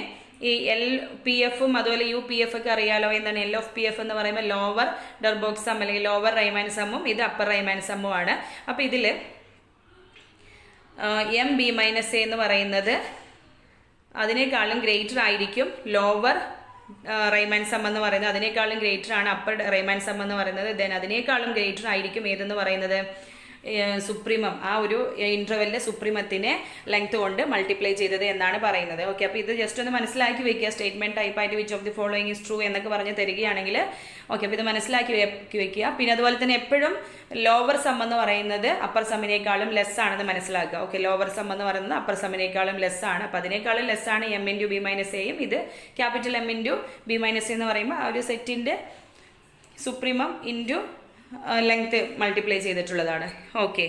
ഈ എൽ പി എഫും അതുപോലെ യു പി എഫ് ഒക്കെ അറിയാലോ. എന്താണ് എൽ ഓഫ് പി എഫ് എന്ന് പറയുമ്പോൾ ലോവർ ഡർബോക്സ് സം അല്ലെങ്കിൽ ലോവർ റൈമാൻ സമ്മും ഇത് അപ്പർ റൈമാൻ സമ്മും ആണ്. അപ്പോൾ ഇതിൽ എം ബി മൈനസ് എ എന്ന് പറയുന്നത് അതിനേക്കാളും ഗ്രേറ്റർ ആയിരിക്കും ലോവർ റൈമാൻ സം എന്ന് പറയുന്നത്. അതിനേക്കാളും ഗ്രേറ്റർ ആണ് അപ്പർ റൈമാൻ സം എന്ന് പറയുന്നത്. ദെൻ അതിനേക്കാളും ഗ്രേറ്റർ ആയിരിക്കും ഏതെന്ന് പറയുന്നത് സുപ്രീമം. ആ ഒരു ഇൻ്റർവെല്ലിലെ സുപ്രീമത്തിനെ ലെങ്ത് കൊണ്ട് മൾട്ടിപ്ലൈ ചെയ്തത് എന്നാണ് പറയുന്നത്. ഓക്കെ, അപ്പോൾ ഇത് ജസ്റ്റ് ഒന്ന് മനസ്സിലാക്കി വെക്കുക. സ്റ്റേറ്റ്മെൻറ്റ് ടൈപ്പായിട്ട് which of the following is true എന്നൊക്കെ പറഞ്ഞ് തരികയാണെങ്കിൽ ഓക്കെ, അപ്പോൾ ഇത് മനസ്സിലാക്കി വെക്കുക. പിന്നെ അതുപോലെ തന്നെ എപ്പോഴും ലോവർ സം എന്ന് പറയുന്നത് അപ്പർ സമ്മിനേക്കാളും ലെസ് ആണെന്ന് മനസ്സിലാക്കുക. ഓക്കെ, ലോവർ സം എന്ന് പറയുന്നത് അപ്പർ സമ്മിനേക്കാളും ലെസ് ആണ്. അപ്പോൾ അതിനേക്കാളും ലെസ് ആണ് എം ഇൻറ്റു ബി മൈനസ് എയും. ഇത് capital M into B minus A എന്ന് പറയുമ്പോൾ ആ ഒരു സെറ്റിൻ്റെ സുപ്രീമം ഇൻറ്റു ലെങ്ത് മൾട്ടിപ്ലൈ ചെയ്തിട്ടുള്ളതാണ്. ഓക്കെ,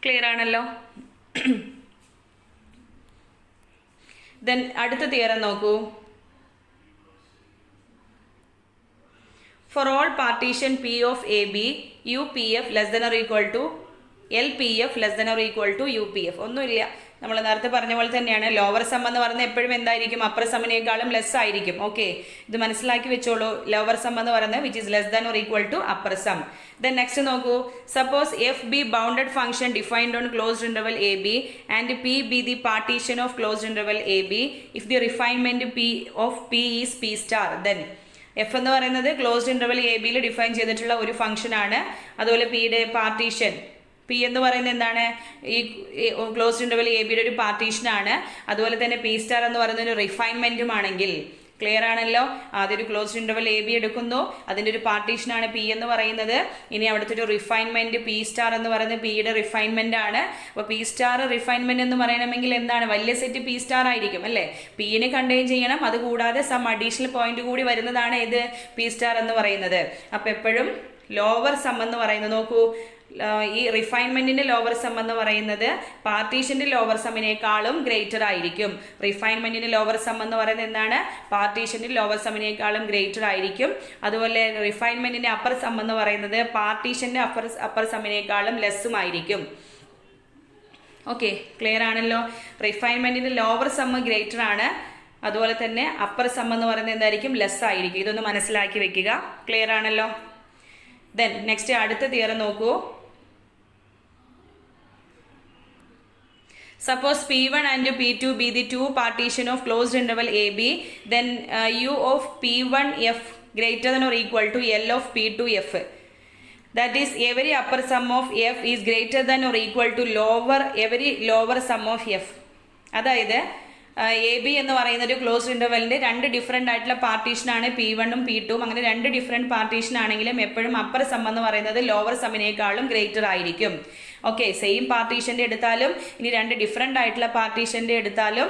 ക്ലിയർ ആണല്ലോ. ദെൻ അടുത്ത തിയറം നോക്കൂ. For all partition P of A B U P F less than or equal to L P F less than or equal to U P F. ഒന്നുമില്ല, നമ്മൾ നേരത്തെ പറഞ്ഞ പോലെ തന്നെയാണ്. ലോവർ സം എന്ന് പറയുന്നത് എപ്പോഴും എന്തായിരിക്കും, അപ്പർ സമ്മിനേക്കാളും ലെസ് ആയിരിക്കും. ഓക്കെ, ഇത് മനസ്സിലാക്കി വെച്ചോളൂ. ലോവർ സം എന്ന് പറയുന്നത് which is less than or equal to upper sum. Then next നോക്കൂ. Suppose F be bounded function defined on closed interval A B and P be the partition of closed interval A B if the refinement P of P is P star. Then F എന്ന് പറയുന്നത് ക്ലോസ്ഡ് ഇന്റർവൽ എ ബിയിൽ ഡിഫൈൻ ചെയ്തിട്ടുള്ള ഒരു ഫംഗ്ഷൻ ആണ്. അതുപോലെ പിയുടെ പാർട്ടീഷൻ പി എന്ന് പറയുന്നത് എന്താണ്, ഈ ക്ലോസ്ഡ് ഇന്റർവൽ എ ബിയുടെ ഒരു പാർട്ടീഷനാണ്. അതുപോലെ തന്നെ പി സ്റ്റാർ എന്ന് പറയുന്ന ഒരു റിഫൈൻമെന്റും ആണെങ്കിൽ ക്ലിയർ ആണല്ലോ. ആദ്യം ഒരു ക്ലോസ്ഡ് ഇന്റർവൽ എ ബി എടുക്കുന്നു, അതിൻ്റെ ഒരു പാർട്ടീഷനാണ് പി എന്ന് പറയുന്നത്. ഇനി അവിടുത്തെ ഒരു റിഫൈൻമെന്റ് പി സ്റ്റാർ എന്ന് പറയുന്നത് പിയുടെ റിഫൈൻമെന്റ് ആണ്. അപ്പോൾ പി സ്റ്റാർ റിഫൈൻമെന്റ് എന്ന് പറയണമെങ്കിൽ എന്താണ്, വലിയ സെറ്റ് പി സ്റ്റാർ ആയിരിക്കും അല്ലേ. പിനെ കണ്ടെയ്ൻ ചെയ്യണം. അതുകൂടാതെ സം അഡീഷണൽ പോയിന്റ് കൂടി വരുന്നതാണ് ഇത് പി സ്റ്റാർ എന്ന് പറയുന്നത്. അപ്പോൾ എപ്പോഴും ലോവർ സം എന്ന് പറയുന്നത് നോക്കൂ, ഈ റിഫൈൻമെന്റിന്റെ ലോവർ സം എന്ന് പറയുന്നത് പാർട്ടീഷന്റെ ലോവർ സമ്മിനേക്കാളും ഗ്രേറ്റർ ആയിരിക്കും. റിഫൈൻമെന്റിന്റെ ലോവർ സം എന്ന് പറയുന്നത് എന്താണ്, പാർട്ടീഷന്റെ ലോവർ സമ്മിനേക്കാളും ഗ്രേറ്റർ ആയിരിക്കും. അതുപോലെ റിഫൈൻമെന്റിന്റെ അപ്പർ സം എന്ന് പറയുന്നത് പാർട്ടീഷന്റെ അപ്പർ സമ്മിനേക്കാളും ലെസ്സും ആയിരിക്കും. ഓക്കെ, ക്ലിയർ ആണല്ലോ. റിഫൈൻമെന്റിന്റെ ലോവർ സം ഗ്രേറ്റർ ആണ്, അതുപോലെ തന്നെ അപ്പർ സം എന്ന് പറയുന്നത് എന്തായിരിക്കും, ലെസ് ആയിരിക്കും. ഇതൊന്ന് മനസ്സിലാക്കി വെക്കുക. ക്ലിയർ ആണല്ലോ. ദെൻ നെക്സ്റ്റ് അടുത്ത തിയറം നോക്കൂ. Suppose P1 and P2 be the two partition of closed interval AB, then U of P1F greater than or equal to L of P2F. That is, every upper sum of F is greater than or equal to every lower sum of F. അതായത് എ ബി എന്ന് പറയുന്ന ഒരു ക്ലോസ്ഡ് ഇന്റർവെലിന്റെ രണ്ട് ഡിഫറെന്റ് ആയിട്ടുള്ള പാർട്ടീഷനാണ് P1ഉം P2ഉം. അങ്ങനെ രണ്ട് ഡിഫറെന്റ് പാർട്ടീഷൻ ആണെങ്കിലും എപ്പോഴും അപ്പർ സം എന്ന് പറയുന്നത് ലോവർ സമ്മിനേക്കാളും ഗ്രേറ്റർ ആയിരിക്കും. ഓക്കെ, സെയിം പാർട്ടീഷന്റെ എടുത്താലും ഇനി രണ്ട് ഡിഫറെന്റ് ആയിട്ടുള്ള പാർട്ടീഷന്റെ എടുത്താലും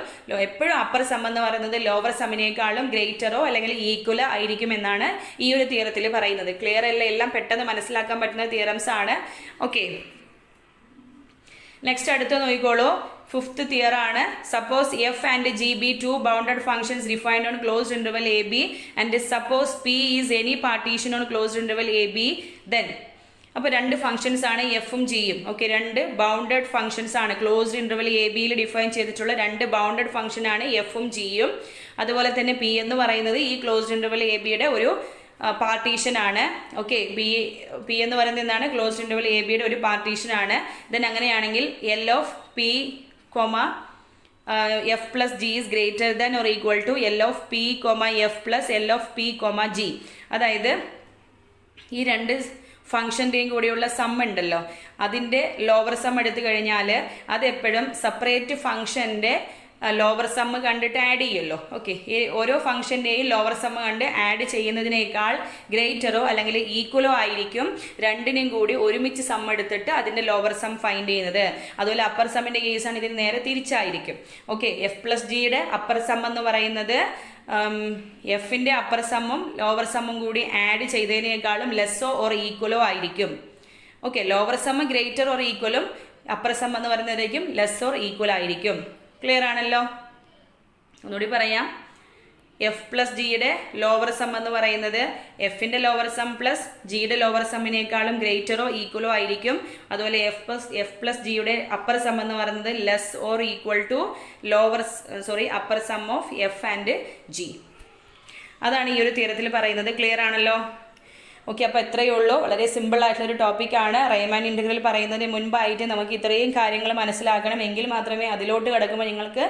എപ്പോഴും അപ്പർ സം എന്ന് പറയുന്നത് ലോവർ സമ്മിനേക്കാളും ഗ്രേറ്ററോ അല്ലെങ്കിൽ ഈക്വലോ ആയിരിക്കും എന്നാണ് ഈ ഒരു തിയറത്തിൽ പറയുന്നത്. ക്ലിയർ അല്ല, എല്ലാം പെട്ടെന്ന് മനസ്സിലാക്കാൻ പറ്റുന്ന തിയറംസ് ആണ്. ഓക്കെ, നെക്സ്റ്റ് അടുത്ത് നോക്കിക്കോളൂ. ഫിഫ്ത്ത് തിയർ ആണ്. Suppose F and G be two bounded functions defined on closed interval A B and suppose P is any partition on closed interval A B then. അപ്പോൾ രണ്ട് ഫംഗ്ഷൻസ് ആണ് എഫും ജിയും. ഓക്കെ, രണ്ട് ബൗണ്ടഡ് ഫംഗ്ഷൻസ് ആണ്. ക്ലോസ്ഡ് ഇന്റർവൽ എ ബിയിൽ ഡിഫൈൻ ചെയ്തിട്ടുള്ള രണ്ട് ബൗണ്ടഡ് ഫംഗ്ഷൻ ആണ് എഫും ജിയും. അതുപോലെ തന്നെ പി എന്ന് പറയുന്നത് ഈ ക്ലോസ്ഡ് ഇന്റർവൽ എ ബിയുടെ ഒരു പാർട്ടീഷൻ ആണ്. ഓക്കെ, പി എന്ന് പറയുന്നത് എന്താണ്? ക്ലോസ്ഡ് ഇന്റർവൽ എ ബിയുടെ ഒരു പാർട്ടീഷൻ ആണ്. ദെൻ അങ്ങനെയാണെങ്കിൽ L of P F plus G is greater than or equal to L of P F plus L of P G. അതായത് ഈ രണ്ട് ഫംഗ്ഷൻ്റെയും കൂടിയുള്ള സം ഉണ്ടല്ലോ, അതിൻ്റെ ലോവർ സം എടുത്തു കഴിഞ്ഞാൽ അത് എപ്പോഴും സെപ്പറേറ്റ് ഫംഗ്ഷൻ്റെ ലോവർ സം കണ്ടിട്ട് ആഡ് ചെയ്യുമല്ലോ. ഓക്കെ, ഈ ഓരോ ഫംഗ്ഷൻ്റെയും ലോവർ സം കണ്ട് ആഡ് ചെയ്യുന്നതിനേക്കാൾ ഗ്രേറ്ററോ അല്ലെങ്കിൽ ഈക്വലോ ആയിരിക്കും രണ്ടിനെയും കൂടി ഒരുമിച്ച് സം എടുത്തിട്ട് അതിൻ്റെ ലോവർ സം ഫൈൻഡ് ചെയ്യുന്നത്. അതുപോലെ അപ്പർ സമ്മിൻ്റെ കേസാണ് ഇതിന് നേരെ തിരിച്ചായിരിക്കും. ഓക്കെ, എഫ് പ്ലസ് ജിയുടെ അപ്പർ സം എന്ന് പറയുന്നത് എഫിൻ്റെ അപ്പർ സമ്മും ലോവർ സമ്മും കൂടി ആഡ് ചെയ്തതിനേക്കാളും ലെസ്സോ ഓർ ഈക്വലോ ആയിരിക്കും. Okay, lower sum greater or ഈക്വലും അപ്പർ സം എന്ന് പറയുന്നതായിരിക്കും ലെസ് ഓർ ഈക്വൽ ആയിരിക്കും. ക്ലിയർ ആണല്ലോ? ഒന്നുകൂടി പറയാം. എഫ് പ്ലസ് ജിയുടെ ലോവർ സം എന്ന് പറയുന്നത് എഫിൻ്റെ ലോവർ സം പ്ലസ് ജിയുടെ ലോവർ സമ്മിനേക്കാളും ഗ്രേറ്ററോ ഈക്വലോ ആയിരിക്കും. അതുപോലെ എഫ് പ്ലസ് ജിയുടെ അപ്പർ സം എന്ന് പറയുന്നത് less or equal to upper sum of F and G. അതാണ് ഈ ഒരു തിയറത്തിൽ പറയുന്നത്. ക്ലിയർ ആണല്ലോ? ഓക്കെ, അപ്പോൾ ഇത്രയേ ഉള്ളൂ. വളരെ സിമ്പിൾ ആയിട്ടുള്ളൊരു ടോപ്പിക്കാണ്. റൈമാൻ ഇൻ്റഗ്രൽ പറയുന്നതിന് മുൻപായിട്ട് നമുക്ക് ഇത്രയും കാര്യങ്ങൾ മനസ്സിലാക്കണം. എങ്കിൽ മാത്രമേ അതിലോട്ട് കിടക്കുമ്പോൾ നിങ്ങൾക്ക്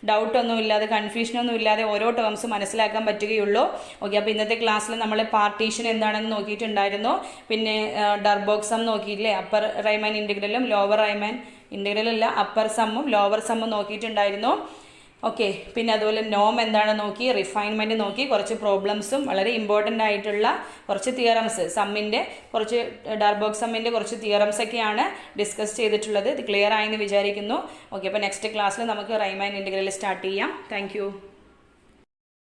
ഡൗട്ടൊന്നും ഇല്ലാതെ കൺഫ്യൂഷനൊന്നും ഇല്ലാതെ ഓരോ ടേംസ് മനസ്സിലാക്കാൻ പറ്റുകയുള്ളൂ. ഓക്കെ, അപ്പോൾ ഇന്നത്തെ ക്ലാസ്സിൽ നമ്മൾ പാർട്ടീഷൻ എന്താണെന്ന് നോക്കിയിട്ടുണ്ടായിരുന്നു. പിന്നെ ഡർബോക്സ് സം നോക്കിയില്ലേ? അപ്പർ റൈമാൻ ഇൻ്റഗ്രലും ലോവർ റൈമാൻ ഇൻ്റഗ്രലല്ല, അപ്പർ സമ്മും ലോവർ സമ്മും നോക്കിയിട്ടുണ്ടായിരുന്നു. ഓക്കെ, പിന്നെ അതുപോലെ നോം എന്താണെന്ന് നോക്കി, റിഫൈൻമെൻറ്റ് നോക്കി, കുറച്ച് പ്രോബ്ലംസും വളരെ ഇമ്പോർട്ടൻ്റ് ആയിട്ടുള്ള കുറച്ച് തിയറംസ്, സമ്മിൻ്റെ കുറച്ച് ഡർബോക്സ് സമ്മിൻ്റെ കുറച്ച് തിയറംസ് ഒക്കെയാണ് ഡിസ്കസ് ചെയ്തിട്ടുള്ളത്. ഇത് ക്ലിയർ ആയെന്ന് വിചാരിക്കുന്നു. ഓക്കെ, അപ്പോൾ നെക്സ്റ്റ് ക്ലാസ്സിൽ നമുക്ക് റൈമാൻ ഇൻ്റഗ്രൽ സ്റ്റാർട്ട് ചെയ്യാം. താങ്ക്